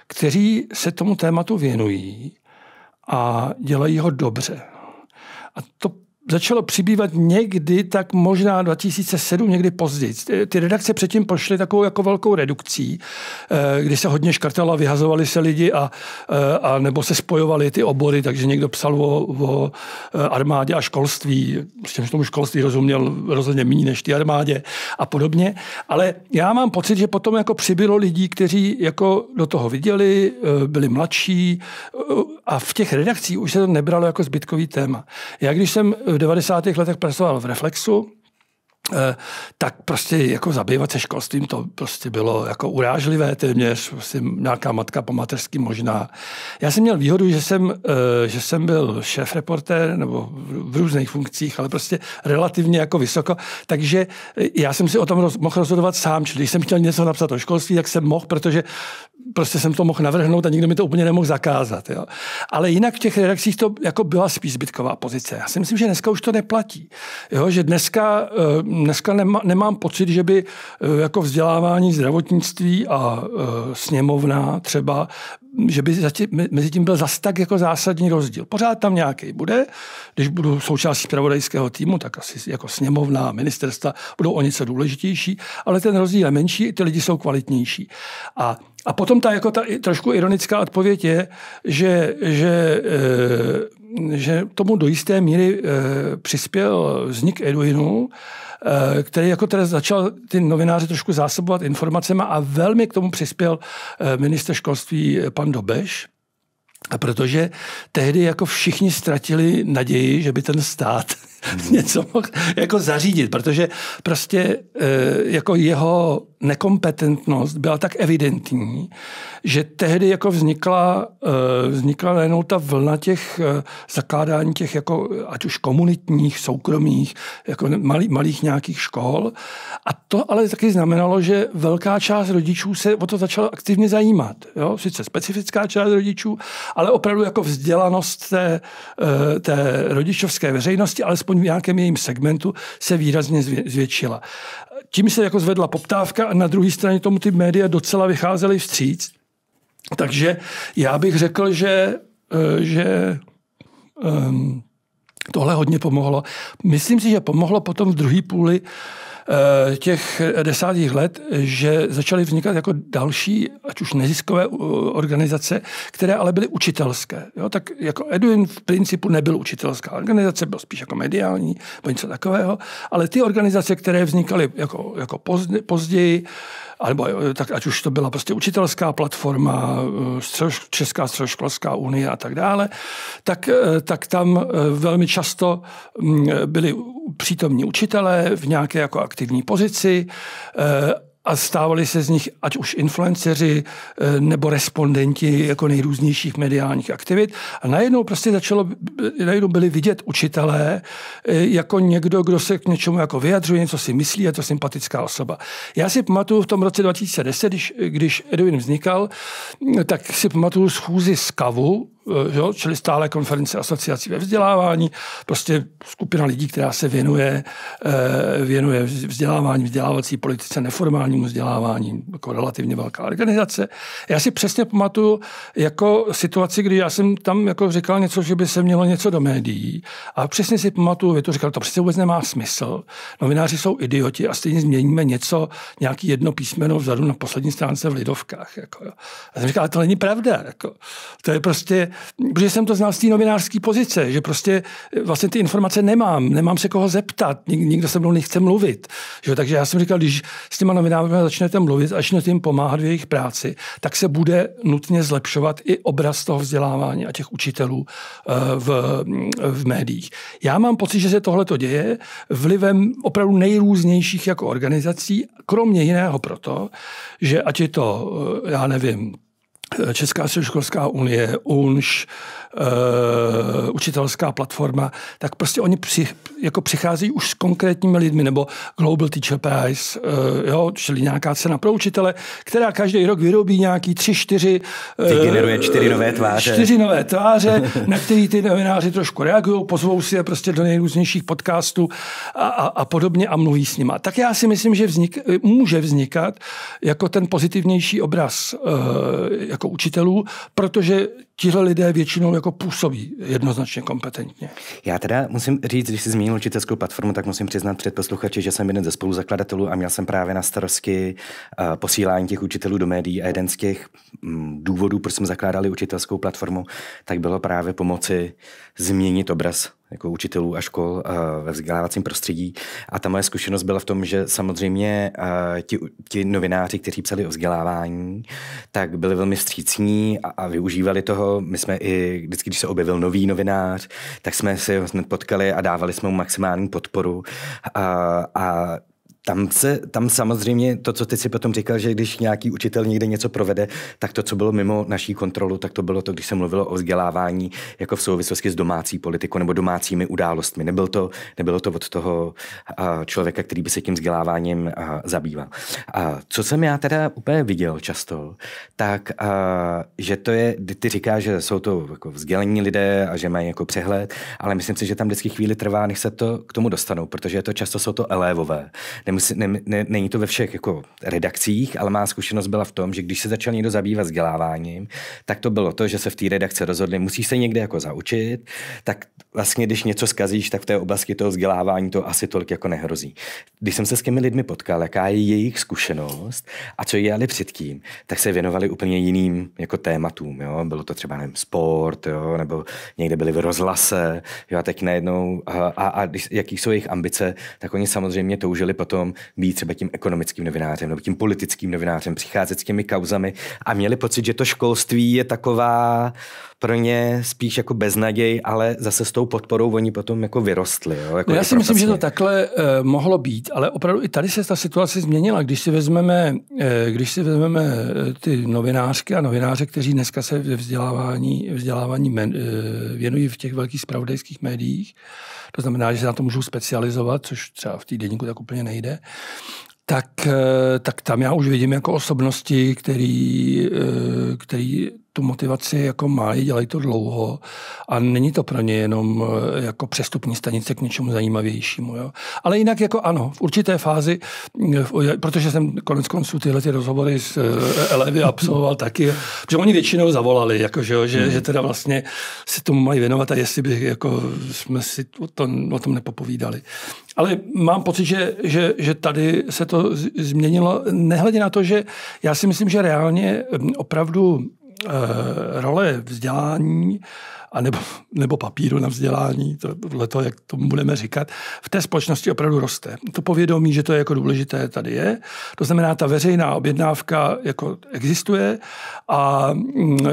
kteří se tomu tématu věnují a dělají ho dobře. A to začalo přibývat někdy, tak možná 2007, někdy později. Ty redakce předtím prošly takovou jako velkou redukcí, kdy se hodně škrtalo a vyhazovali se lidi a nebo se spojovaly ty obory, takže někdo psal o armádě a školství, s tomu školství rozuměl rozhodně méně než ty armádě a podobně. Ale já mám pocit, že potom jako přibylo lidí, kteří jako do toho viděli, byli mladší a v těch redakcích už se to nebralo jako zbytkový téma. Já když jsem v 90. letech pracoval v Reflexu, tak prostě jako zabývat se školstvím, to prostě bylo jako urážlivé téměř, prostě nějaká matka po mateřský možná. Já jsem měl výhodu, že jsem byl šéf-reportér nebo v různých funkcích, ale prostě relativně jako vysoko, takže já jsem si o tom mohl rozhodovat sám, čili když jsem chtěl něco napsat o školství, tak jsem mohl, protože prostě jsem to mohl navrhnout a nikdo mi to úplně nemohl zakázat. Jo. Ale jinak v těch redakcích to jako byla spíš zbytková pozice. Já si myslím, že dneska už to neplatí. Jo, že dneska nemám pocit, že by jako vzdělávání, zdravotnictví a sněmovna třeba, že by mezi tím byl zas tak jako zásadní rozdíl. Pořád tam nějaký bude, když budu součástí zpravodajského týmu, tak asi jako sněmovna a ministerstva budou o něco důležitější, ale ten rozdíl je menší, ty lidi jsou kvalitnější. A potom ta trošku ironická odpověď je, že tomu do jisté míry přispěl vznik Eduinu, který jako teda začal ty novináře trošku zásobovat informacemi a velmi k tomu přispěl ministr školství pan Dobeš, protože tehdy jako všichni ztratili naději, že by ten stát něco mohl jako zařídit, protože prostě jako jeho nekompetentnost byla tak evidentní, že tehdy jako vznikla najednou ta vlna těch zakládání těch jako ať už komunitních, soukromých, jako malých nějakých škol. A to ale taky znamenalo, že velká část rodičů se o to začala aktivně zajímat. Jo? Sice specifická část rodičů, ale opravdu jako vzdělanost té rodičovské veřejnosti, alespoň v nějakém jejím segmentu, se výrazně zvětšila. Tím se jako zvedla poptávka a na druhé straně tomu ty média docela vycházely vstříc. Takže já bych řekl, že tohle hodně pomohlo. Myslím si, že pomohlo potom v druhé půli těch 10. let, že začaly vznikat jako další, ať už neziskové organizace, které ale byly učitelské. Jo, tak jako Edwin v principu nebyl učitelská organizace, byl spíš jako mediální, nebo něco takového, ale ty organizace, které vznikaly jako později, alebo tak ať už to byla prostě učitelská platforma, Česká středoškolská unie a tak dále, tak tam velmi často byli přítomní učitelé v nějaké jako aktivní pozici a stávali se z nich ať už influenceři nebo respondenti jako nejrůznějších mediálních aktivit. A najednou prostě najednou byli vidět učitelé jako někdo, kdo se k něčemu jako vyjadřuje, něco si myslí, je to sympatická osoba. Já si pamatuju v tom roce 2010, když Edwin vznikal, tak si pamatuju schůzi z KAVu, čili stále konference asociací ve vzdělávání, prostě skupina lidí, která se věnuje vzdělávání, vzdělávací politice, neformálnímu vzdělávání, jako relativně velká organizace. Já si přesně pamatuju jako situaci, kdy já jsem tam jako říkal něco, že by se mělo něco do médií a přesně si pamatuju, vy to říkal, to přece vůbec nemá smysl. Novináři jsou idioti a stejně změníme nějaký jedno písmeno vzadu na poslední stránce v Lidovkách. Jako, jo. A jsem říkal, ale to není pravda. Jako. To je prostě, protože jsem to znal z té novinářské pozice, že prostě vlastně ty informace nemám se koho zeptat, nikdo se mnou nechce mluvit. Že? Takže já jsem říkal, když s těma novináři začnete mluvit a začnete jim pomáhat v jejich práci, tak se bude nutně zlepšovat i obraz toho vzdělávání a těch učitelů v médiích. Já mám pocit, že se tohleto děje vlivem opravdu nejrůznějších jako organizací, kromě jiného proto, že ať je to, já nevím, Česká středoškolská unie, UNŠ, učitelská platforma, tak prostě oni přicházejí už s konkrétními lidmi, nebo Global Teacher Prize, čili nějaká cena pro učitele, která každý rok vyrobí nějaký 3-4... Vygeneruje 4 nové tváře. 4 nové tváře, na který ty novináři trošku reagují, pozvou si je prostě do nejrůznějších podcastů a podobně a mluví s nima. Tak já si myslím, že může vznikat jako ten pozitivnější obraz jako učitelů, protože tihle lidé většinou jako působí jednoznačně kompetentně. Já teda musím říct, když jsi zmínil učitelskou platformu, tak musím přiznat před posluchači, že jsem jeden ze spoluzakladatelů a měl jsem právě na starosti posílání těch učitelů do médií a jeden z těch důvodů, proč jsme zakládali učitelskou platformu, tak bylo právě pomoci změnit obraz jako učitelů a škol ve vzdělávacím prostředí. A ta moje zkušenost byla v tom, že samozřejmě ti novináři, kteří psali o vzdělávání, tak byli velmi vstřícní a využívali toho. My jsme i vždycky, když se objevil nový novinář, tak jsme si ho hned potkali a dávali jsme mu maximální podporu. A tam samozřejmě to, co ty si potom říkal, že když nějaký učitel někde něco provede, tak to, co bylo mimo naší kontrolu, tak to bylo to, když se mluvilo o vzdělávání jako v souvislosti s domácí politikou nebo domácími událostmi. Nebylo to od toho člověka, který by se tím vzděláváním zabýval. Co jsem já teda úplně viděl často, tak že to je, ty říkáš, že jsou to jako vzdělení lidé a že mají jako přehled, ale myslím si, že tam vždycky chvíli trvá, než se to k tomu dostanou, protože často jsou to elévové. Není to ve všech jako redakcích, ale má zkušenost byla v tom, že když se začal někdo zabývat vzděláváním, tak to bylo to, že se v té redakci rozhodli, musíš se někde jako zaučit, tak vlastně když něco zkazíš, tak v té oblasti toho vzdělávání to asi tolik jako nehrozí. Když jsem se s těmi lidmi potkal, jaká je jejich zkušenost a co dělali předtím, tak se věnovali úplně jiným jako tématům. Jo? Bylo to třeba nevím, sport, jo? Nebo někde byli v rozhlase, jo? A teď najednou jaký jsou jejich ambice, tak oni samozřejmě toužili potom potom být třeba tím ekonomickým novinářem nebo tím politickým novinářem, přicházet s těmi kauzami a měli pocit, že to školství je taková pro ně spíš jako beznaděj, ale zase s tou podporou oni potom jako vyrostli. Jo? Jako já si myslím, že to takhle mohlo být, ale opravdu i tady se ta situace změnila. Když si vezmeme ty novinářky a novináře, kteří dneska se vzdělávání věnují v těch velkých zpravodajských médiích, to znamená, že se na to můžou specializovat, což třeba v té deníku tak úplně nejde, tak tam já už vidím jako osobnosti, který tu motivaci jako mají, dělají to dlouho a není to pro ně jenom jako přestupní stanice k něčemu zajímavějšímu. Jo. Ale jinak jako ano, v určité fázi, protože jsem konec konců tyhle ty rozhovory s elevy absolvoval taky, že oni většinou zavolali, jako, že teda vlastně si tomu mají věnovat a jestli by jako jsme si o tom nepopovídali. Ale mám pocit, že tady se to změnilo, nehledě na to, že já si myslím, že reálně opravdu role vzdělání nebo papíru na vzdělání, tohleto, jak tomu budeme říkat, v té společnosti opravdu roste. To povědomí, že to je jako důležité, tady je. To znamená, ta veřejná objednávka jako existuje a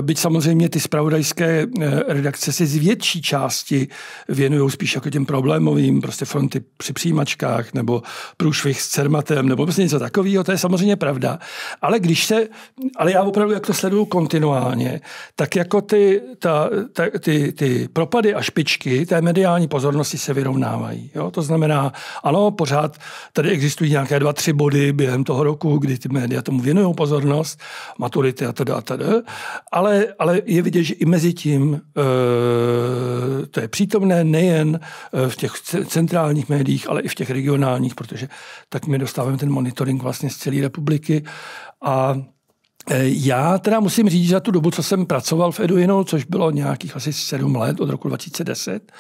byť samozřejmě ty zpravodajské redakce se z větší části věnují spíš jako těm problémovým, prostě fronty při přijímačkách nebo průšvih s Cermatem nebo prostě něco takového, to je samozřejmě pravda. Ale já opravdu, jak to sleduju kontinuálně, tak jako ty propady a špičky té mediální pozornosti se vyrovnávají. Jo? To znamená, ano, pořád tady existují nějaké 2-3 body během toho roku, kdy ty média tomu věnují pozornost, maturity a teda, ale je vidět, že i mezi tím to je přítomné nejen v těch centrálních médiích, ale i v těch regionálních, protože tak my dostáváme ten monitoring vlastně z celé republiky a já teda musím říct, že za tu dobu, co jsem pracoval v Eduinu, což bylo nějakých asi 7 let od roku 2010,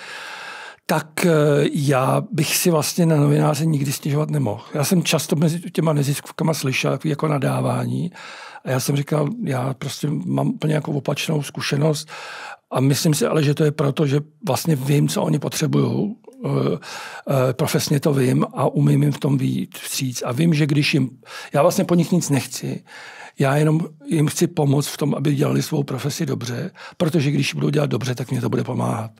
tak já bych si vlastně na novináře nikdy stěžovat nemohl. Já jsem často mezi těma neziskovkama slyšel takový jako nadávání a já jsem říkal, já prostě mám úplně jako opačnou zkušenost a myslím si ale, že to je proto, že vlastně vím, co oni potřebují. Profesně to vím a umím jim v tom vyjít vstříc a vím, že já vlastně po nich nic nechci, já jenom jim chci pomoct v tom, aby dělali svou profesi dobře, protože když budou dělat dobře, tak mě to bude pomáhat.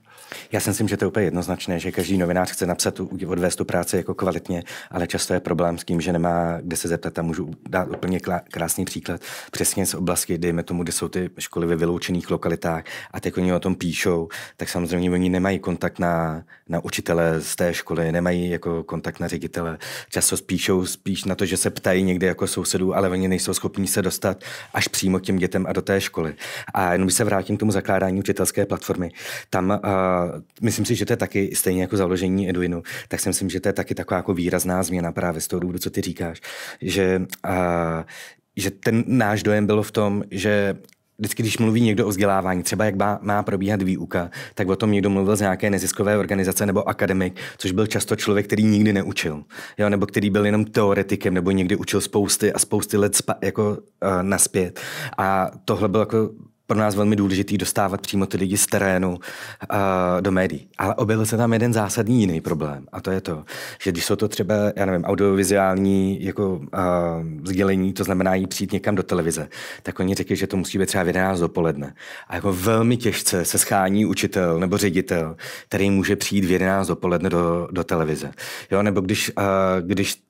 Já si myslím, že to je úplně jednoznačné, že každý novinář chce napsat, odvést tu práci jako kvalitně, ale často je problém s tím, že nemá kde se zeptat a můžu dát úplně krásný příklad. Přesně z oblasti, dejme tomu, kde jsou ty školy ve vyloučených lokalitách a teď oni o tom píšou, tak samozřejmě oni nemají kontakt na učitele z té školy, nemají jako kontakt na ředitele. Často píšou spíš na to, že se ptají někde jako sousedů, ale oni nejsou schopní se dostat až přímo k těm dětem a do té školy. A jenom když se vrátím k tomu zakládání učitelské platformy, tam myslím si, že to je taky stejně jako založení Eduinu, tak si myslím, že to je taky taková jako výrazná změna právě z toho důvodu, co ty říkáš, že ten náš dojem bylo v tom, že vždycky, když mluví někdo o vzdělávání, třeba jak má probíhat výuka, tak o tom někdo mluvil z nějaké neziskové organizace nebo akademik, což byl často člověk, který nikdy neučil, jo, nebo který byl jenom teoretikem, nebo někdy učil spousty let naspět. A tohle bylo jako pro nás velmi důležitý dostávat přímo ty lidi z terénu do médií. Ale objevil se tam jeden zásadní jiný problém. A to je to, že když jsou to třeba, já nevím, audiovizuální jako sdělení, to znamená jít přijít někam do televize, tak oni řekli, že to musí být třeba v 11 dopoledne. A jako velmi těžce se schání učitel nebo ředitel, který může přijít v 11 dopoledne do televize. Jo, nebo když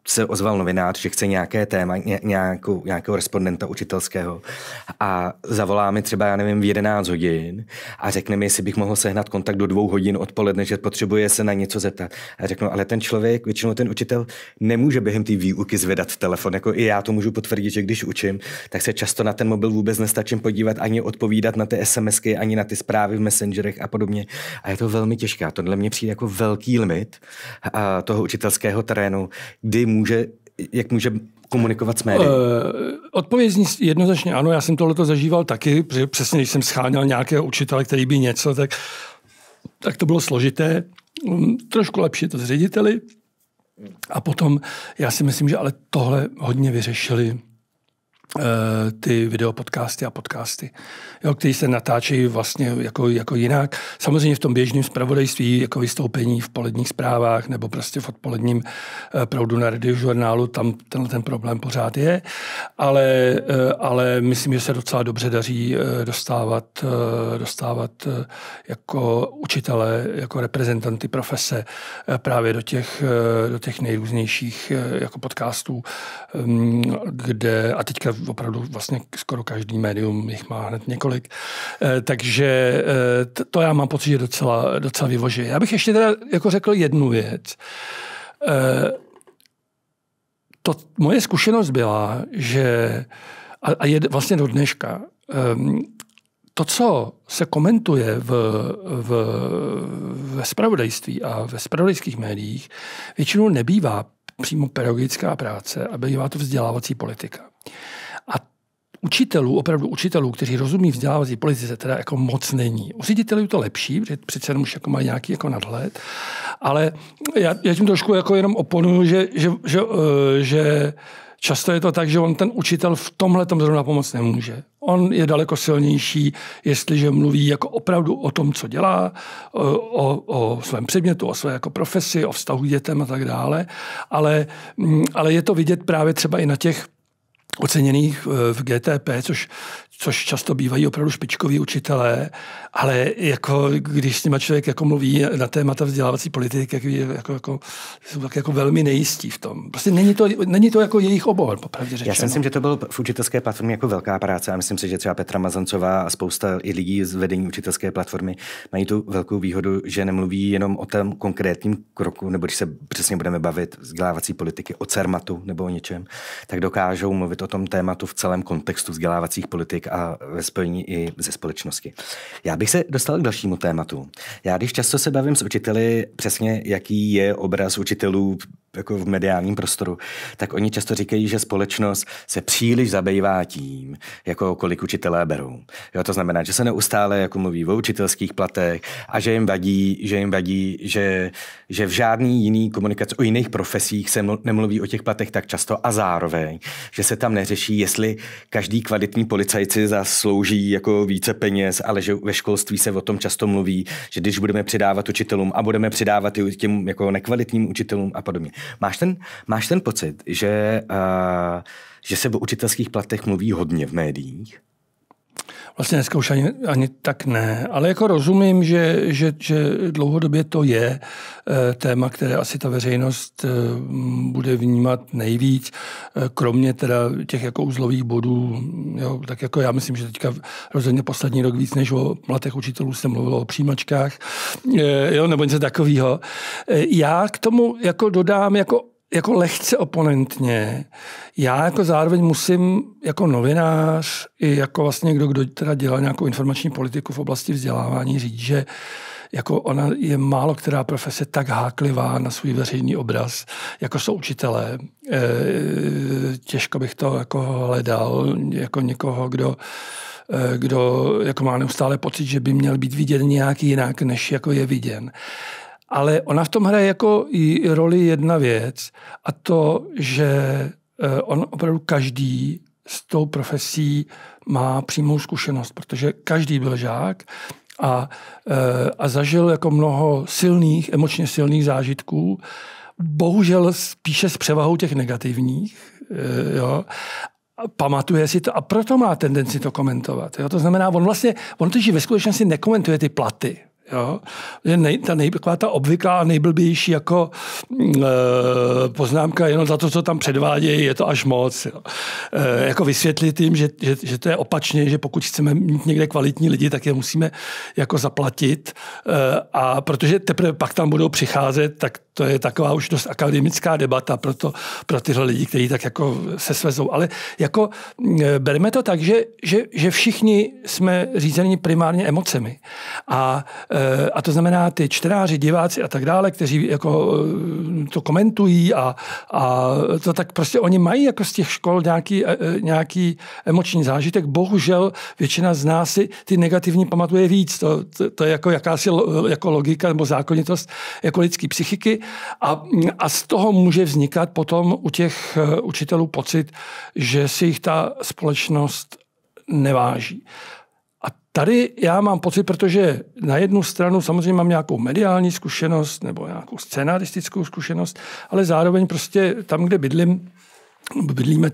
se ozval novinář, že chce nějaké téma, nějakého respondenta učitelského a zavolá mi třeba, já nevím, v 11 hodin a řekne mi, jestli bych mohl sehnat kontakt do 2 hodin odpoledne, že potřebuje se na něco zeptat. A řeknu, ale ten člověk, většinou ten učitel, nemůže během té výuky zvedat telefon. Jako i já to můžu potvrdit, že když učím, tak se často na ten mobil vůbec nestačím podívat, ani odpovídat na ty SMSky, ani na ty zprávy v Messengerech a podobně. A je to velmi těžké. Tohle mě přijde jako velký limit toho učitelského terénu, jak může komunikovat s médií? Odpověď zní jednoznačně ano, já jsem tohleto zažíval taky, protože přesně když jsem scháněl nějakého učitele, který by něco, tak to bylo složité. Trošku lepší to s řediteli. A potom já si myslím, že ale tohle hodně vyřešili ty videopodcasty a podcasty, jo, které se natáčejí vlastně jako jinak. Samozřejmě v tom běžném zpravodajství, jako vystoupení v poledních zprávách nebo prostě v odpoledním proudu na Radiožurnálu, tam ten problém pořád je, ale myslím, že se docela dobře daří dostávat jako učitele, jako reprezentanty profese právě do těch nejrůznějších jako podcastů, kde a teďka opravdu vlastně skoro každý médium jich má hned několik. Takže to já mám pocit, že docela vyvožuje. Já bych ještě teda jako řekl jednu věc. Moje zkušenost byla, že a je vlastně do dneška, to, co se komentuje ve zpravodajství a ve zpravodajských médiích, většinou nebývá přímo pedagogická práce a bývá to vzdělávací politika. A opravdu učitelů, kteří rozumí vzdělávací politice, teda jako moc není. U ředitelů je to lepší, protože přece jenom už jako mají nějaký jako nadhled, ale já tím trošku jako jenom oponuju, že často je to tak, že on ten učitel v tomhletom zrovna pomoct nemůže. On je daleko silnější, jestliže mluví jako opravdu o tom, co dělá, o svém předmětu, o své jako profesi, o vztahu k dětem a tak dále, ale je to vidět právě třeba i na těch oceněných v GTP, což často bývají opravdu špičkoví učitelé, ale jako, když s nima člověk jako mluví na témata vzdělávací politiky, jsou tak jako velmi nejistí v tom. Prostě není to jako jejich obor, popravdě řečeno. Já si myslím, že to bylo v učitelské platformě jako velká práce a myslím si, že třeba Petra Mazancová a spousta i lidí z vedení učitelské platformy mají tu velkou výhodu, že nemluví jenom o tom konkrétním kroku, nebo když se přesně budeme bavit vzdělávací politiky o CERMATu nebo o něčem, tak dokážou mluvit o tom tématu v celém kontextu vzdělávacích politik a ve spojení i ze společnosti. Já bych se dostal k dalšímu tématu. Já když často se bavím s učiteli, přesně jaký je obraz učitelů jako v mediálním prostoru, tak oni často říkají, že společnost se příliš zabývá tím, jako kolik učitelé berou. Jo, to znamená, že se neustále jako mluví o učitelských platech a že jim vadí, že v žádný jiný komunikaci o jiných profesích se nemluví o těch platech tak často a zároveň, že se tam neřeší, jestli každý kvalitní policajt si zaslouží jako více peněz, ale že ve školství se o tom často mluví, že když budeme přidávat učitelům a budeme přidávat i těm jako nekvalitním učitelům a podobně. Máš ten pocit, že se o učitelských platech mluví hodně v médiích? Vlastně dneska už ani tak ne, ale jako rozumím, že dlouhodobě to je téma, které asi ta veřejnost bude vnímat nejvíc, kromě teda těch jako uzlových bodů. Jo, tak jako já myslím, že teďka rozhodně poslední rok víc než o platech učitelů se mluvilo o přijímačkách, jo, nebo něco takového. Já k tomu jako dodám jako lehce oponentně. Já jako zároveň musím jako novinář i jako vlastně kdo teda dělá nějakou informační politiku v oblasti vzdělávání říct, že jako ona je málo která profese tak háklivá na svůj veřejný obraz, jako jsou učitelé. Těžko bych to jako hledal jako někoho, kdo jako má neustále pocit, že by měl být vidět nějak jinak, než jako je viděn. Ale ona v tom hraje jako i roli jedna věc a to, že on opravdu každý s tou profesí má přímou zkušenost, protože každý byl žák a zažil jako mnoho emočně silných zážitků, bohužel spíše s převahou těch negativních, jo. Pamatuje si to a proto má tendenci to komentovat. Jo. To znamená, on totiž ve skutečnosti nekomentuje ty platy. Jo? Ta obvyklá a nejblbější jako poznámka jenom za to, co tam předvádějí, je to až moc. Jo? Jako vysvětlit jim, že to je opačně, že pokud chceme mít někde kvalitní lidi, tak je musíme jako zaplatit a protože teprve pak tam budou přicházet, tak to je taková už dost akademická debata pro tyhle lidi, kteří tak jako se svezou. Ale jako bereme to tak, že všichni jsme řízeni primárně emocemi. A to znamená ty čtenáři, diváci a tak dále, kteří jako to komentují a to tak prostě oni mají jako z těch škol nějaký emoční zážitek. Bohužel většina z nás si ty negativní pamatuje víc. To je jako jakási jako logika nebo zákonitost jako lidský psychiky a z toho může vznikat potom u těch učitelů pocit, že si jich ta společnost neváží. A tady já mám pocit, protože na jednu stranu samozřejmě mám nějakou mediální zkušenost nebo nějakou scenaristickou zkušenost, ale zároveň prostě tam, kde bydlíme,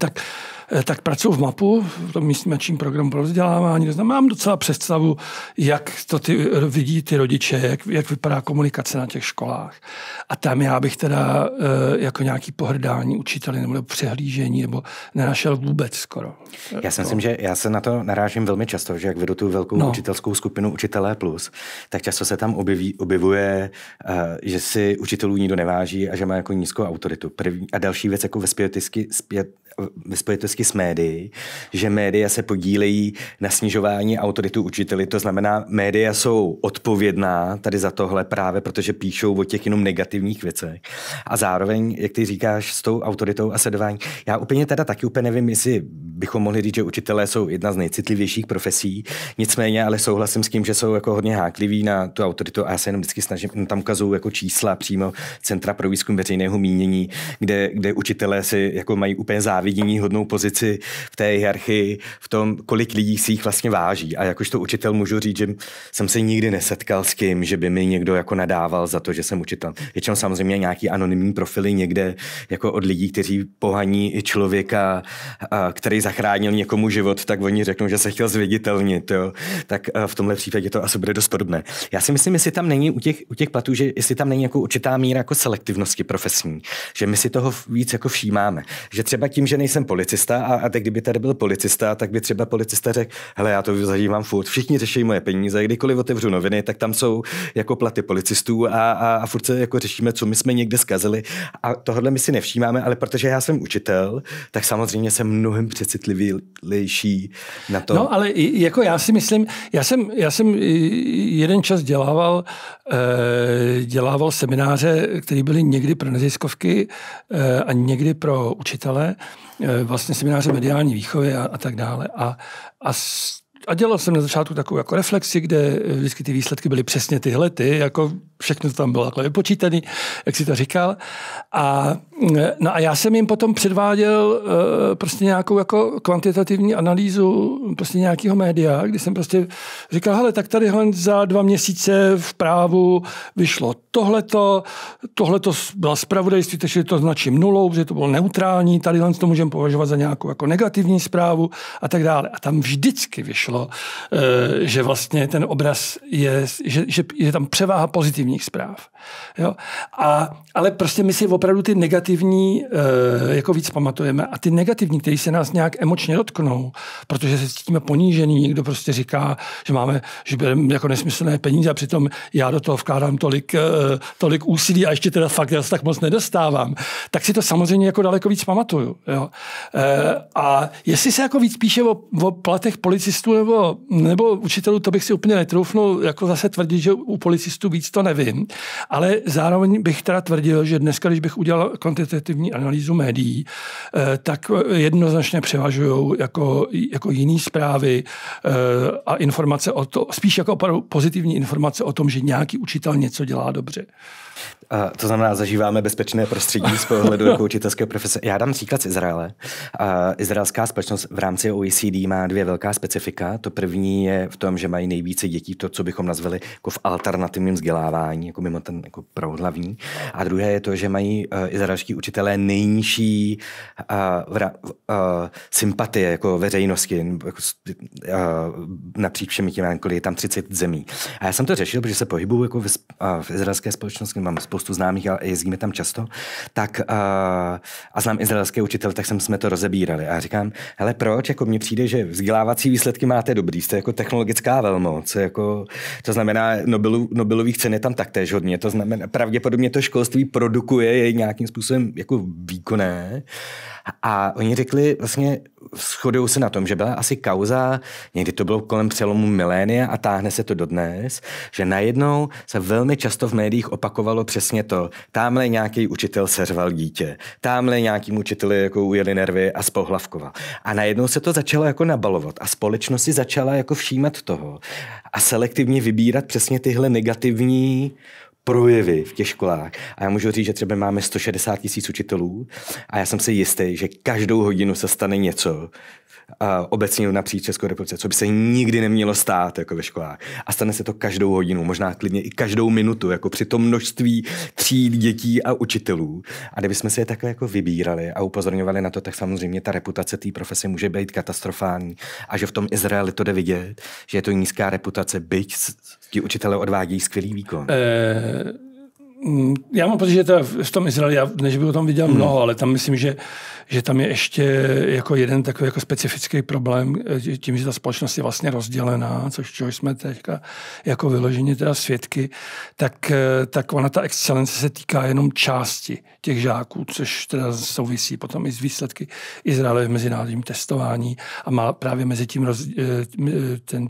tak pracuji v MAPu, v tom místním akčním programu pro vzdělávání. Mám docela představu, jak to vidí ty rodiče, jak vypadá komunikace na těch školách. A tam já bych teda jako nějaký pohrdání učiteli nebo přehlížení nebo nenašel vůbec skoro. Já si myslím, že já se na to narážím velmi často, že jak vedu tu velkou učitelskou skupinu Učitelé plus, tak často se tam objevuje, že si učitelů nikdo neváží a že má jako nízkou autoritu. A další věc jako ve spojitosti s médií, že média se podílejí na snižování autoritu učiteli. To znamená, média jsou odpovědná tady za tohle právě, protože píšou o těch jenom negativních věcech. A zároveň, jak ty říkáš, s tou autoritou a sledování. Já úplně nevím, jestli bychom mohli říct, že učitelé jsou jedna z nejcitlivějších profesí. Nicméně, ale souhlasím s tím, že jsou jako hodně hákliví na tu autoritu a já se jenom vždycky snažím, tam ukazuju jako čísla přímo Centra pro výzkum veřejného mínění, kde učitelé si jako mají úplně závidění hodnou pozici v té hierarchii, v tom, kolik lidí si jich vlastně váží. A jakožto učitel můžu říct, že jsem se nikdy nesetkal s tím, že by mi někdo jako nadával za to, že jsem učitel. Většinou samozřejmě nějaký anonymní profily někde jako od lidí, kteří pohaní i člověka, který zachránil někomu život, tak oni řeknou, že se chtěl zviditelnit. Jo. Tak v tomhle případě to asi bude dost podobné. Já si myslím, jestli tam není u těch platů, že jestli tam není jako určitá míra jako selektivnosti profesní, že my si toho víc jako všímáme. Že třeba tím, že nejsem policista a teď kdyby tady byl policista, tak by třeba policista řekl, hele, já to zažívám furt, všichni řeší moje peníze, kdykoliv otevřu noviny, tak tam jsou jako platy policistů a furt se jako řešíme, co my jsme někde zkazili a tohle my si nevšímáme, ale protože já jsem učitel, tak samozřejmě jsem mnohem přecitlivější na to. No, ale jako já si myslím, já jsem jeden čas dělával semináře, které byly někdy pro neziskovky a někdy pro učitele, vlastně semináře mediální výchovy a tak dále. A dělal jsem na začátku takovou jako reflexi, kde vždycky ty výsledky byly přesně tyhle, jako všechno to tam bylo takhle vypočítané, jak si to říkal. A já jsem jim potom předváděl prostě nějakou jako kvantitativní analýzu prostě nějakého média, kdy jsem prostě říkal, hele, tak tady za 2 měsíce v Právu vyšlo tohleto byla zpravodajství, takže to značím nulou, že to bylo neutrální, tady to můžeme považovat za nějakou jako negativní zprávu a tak dále. A tam vždycky vyšlo, že vlastně ten obraz je, že je tam převáha pozitivních zpráv. Jo? Ale prostě my si opravdu ty negativní jako víc pamatujeme a ty negativní, které se nás nějak emočně dotknou, protože se cítíme ponížený, někdo prostě říká, že bereme jako nesmyslné peníze a přitom já do toho vkládám tolik úsilí a ještě teda fakt já se tak moc nedostávám, tak si to samozřejmě jako daleko víc pamatuju. Jo? A jestli se jako víc píše o platech policistů nebo učitelů, to bych si úplně netroufnul jako zase tvrdit, že u policistů víc to nevím, ale zároveň bych teda tvrdil, že dneska, když bych udělal kvantitativní analýzu médií, tak jednoznačně převažují jako jiný zprávy a informace o to, spíš jako pozitivní informace o tom, že nějaký učitel něco dělá dobře. To znamená, zažíváme bezpečné prostředí z pohledu jako učitelské profese. Já dám příklad z Izraele. Izraelská společnost v rámci OECD má 2 velká specifika. To první je v tom, že mají nejvíce dětí, to, co bychom nazvali jako v alternativním vzdělávání, jako mimo ten jako proudhlavní. A druhé je to, že mají izraelští učitelé nejnižší sympatie jako veřejnosti napříč všemi těmi, je tam 30 zemí. A já jsem to řešil, protože se pohybuju jako v izraelské společnosti, mám spoustu známých a jezdíme tam často, tak a znám izraelské učitele, tak jsme to rozebírali. A říkám, hele, proč? Jako mně přijde, že vzdělávací výsledky máte dobrý, jste jako technologická velmoc, jako, to znamená, Nobelových cen je tam taktéž hodně, to znamená, pravděpodobně to školství produkuje, je nějakým způsobem jako výkonné. A oni řekli, vlastně shodují se na tom, že byla asi kauza, někdy to bylo kolem přelomu milénia a táhne se to dodnes, že najednou se velmi často v médiích opakovalo přesně to, támhle nějaký učitel seřval dítě, támhle nějakým učiteli jako ujeli nervy a spohlavkoval. A najednou se to začalo jako nabalovat a společnost si si začala jako všímat toho a selektivně vybírat přesně tyhle negativní projevy v těch školách. A já můžu říct, že třeba máme 160 000 učitelů a já jsem si jistý, že každou hodinu se stane něco, obecně napříč Českou republice, co by se nikdy nemělo stát jako ve školách. A stane se to každou hodinu, možná klidně i každou minutu, jako při tom množství tříd dětí a učitelů. A kdybychom si je takhle jako vybírali a upozorňovali na to, tak samozřejmě ta reputace té profese může být katastrofální. A že v tom Izraeli to jde vidět, že je to nízká reputace, byť ti učitelé odvádějí skvělý výkon. Já mám pocit, že v tom Izraeli, já než bych o tom viděl mnoho, ale tam myslím, že tam je ještě jako jeden takový jako specifický problém, tím, že ta společnost je vlastně rozdělená, čeho jsme teďka jako vyloženě teda svědky, tak ona ta excelence se týká jenom části těch žáků, což teda souvisí potom i s výsledky Izraele v mezinárodním testování a má právě mezi tím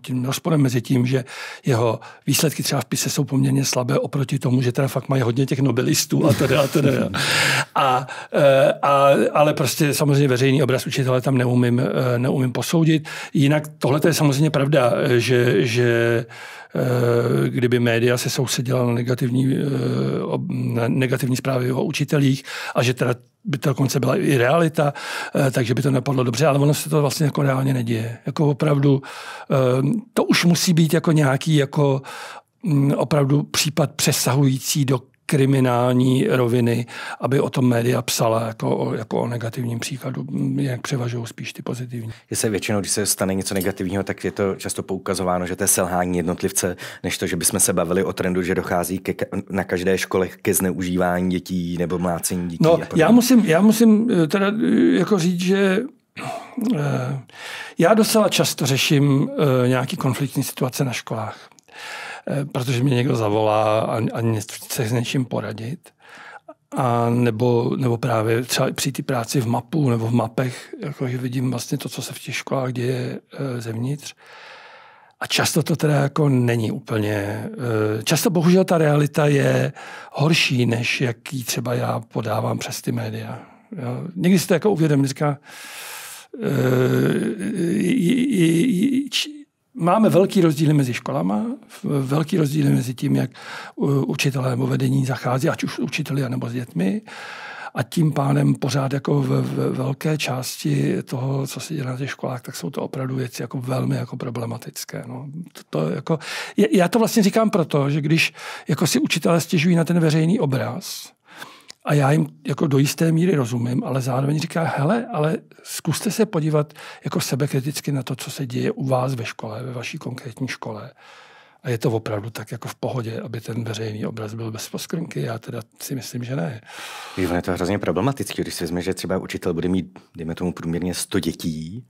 tím rozporem mezi tím, že jeho výsledky třeba v PISA jsou poměrně slabé oproti tomu, že teda fakt mají hodně těch nobelistů a teda. Ale prostě samozřejmě veřejný obraz učitele tam neumím posoudit. Jinak tohle je samozřejmě pravda, že kdyby média se soustředila na negativní zprávy o učitelích a že teda by to dokonce byla i realita, takže by to nepadlo dobře, ale ono se to vlastně jako reálně neděje. Jako opravdu, to už musí být jako nějaký jako opravdu případ přesahující do kriminální roviny, aby o tom média psala jako o negativním příkladu, jak převažují spíš ty pozitivní. Je se většinou, když se stane něco negativního, tak je to často poukazováno, že to je selhání jednotlivce, než to, že bychom se bavili o trendu, že dochází na každé škole ke zneužívání dětí nebo mlácení dětí. No, já musím teda jako říct, že já docela často řeším nějaký konfliktní situace na školách. Protože mě někdo zavolá a chce s něčím poradit. A nebo právě třeba při té práci v mapu nebo v mapech, jakože vidím vlastně to, co se v těch školách děje zevnitř. A často to teda jako není úplně. Často bohužel ta realita je horší, než jaký třeba já podávám přes ty média. Jo. Někdy si to jako uvědomím, říká, máme velký rozdíly mezi školama, velký rozdíly mezi tím, jak učitelé nebo vedení zachází, ať už učiteli, nebo s dětmi. A tím pádem pořád jako v velké části toho, co se děje na těch školách, tak jsou to opravdu věci jako velmi jako problematické. No. Já to vlastně říkám proto, že když jako si učitelé stěžují na ten veřejný obraz, a já jim jako do jisté míry rozumím, ale zároveň říká, hele, ale zkuste se podívat jako sebekriticky na to, co se děje u vás ve škole, ve vaší konkrétní škole. A je to opravdu tak jako v pohodě, aby ten veřejný obraz byl bez poskrnky? Já teda si myslím, že ne. Je to hrozně problematické, když si vezme, že třeba učitel bude mít, dejme tomu, průměrně 100 dětí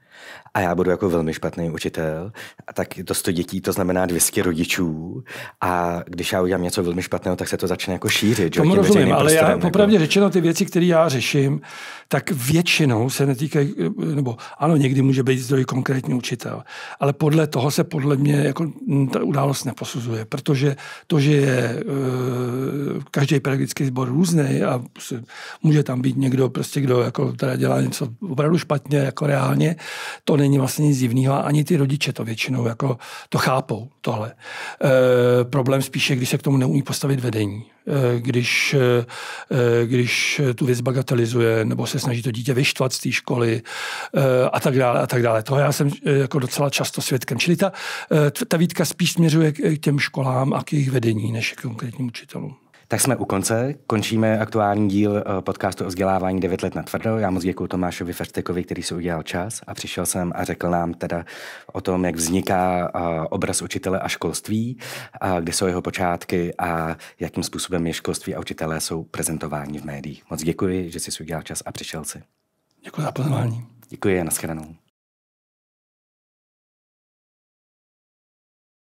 a já budu jako velmi špatný učitel, a tak to 100 dětí, to znamená 200 rodičů a když já udělám něco velmi špatného, tak se to začne jako šířit. Tomu rozumím, ale já popravdě řečeno ty věci, které já řeším, tak většinou se netýkají, nebo ano, někdy může být zdroj konkrétní učitel, ale podle toho se podle mě jako ta událost neposuzuje, protože to, že je každý pedagogický sbor různý a může tam být někdo, prostě kdo jako teda dělá něco opravdu špatně, jako reálně, to není vlastně nic divného a ani ty rodiče to většinou jako to chápou, tohle. Problém spíše, když se k tomu neumí postavit vedení. Když tu věc bagatelizuje nebo se snaží to dítě vyštvat z té školy a tak dále. Toho já jsem jako docela často svědkem. Čili ta výtka spíš směřuje k těm školám a k jejich vedení, než k konkrétním učitelům. Tak jsme u konce, končíme aktuální díl podcastu o vzdělávání 9 let natvrdo. Já moc děkuju Tomášovi Ferstekovi, který si udělal čas a přišel jsem a řekl nám teda o tom, jak vzniká obraz učitele a školství, kde jsou jeho počátky a jakým způsobem je školství a učitelé jsou prezentováni v médiích. Moc děkuji, že jsi si udělal čas a přišel si. Děkuji za pozvání. Děkuji a nashledanou.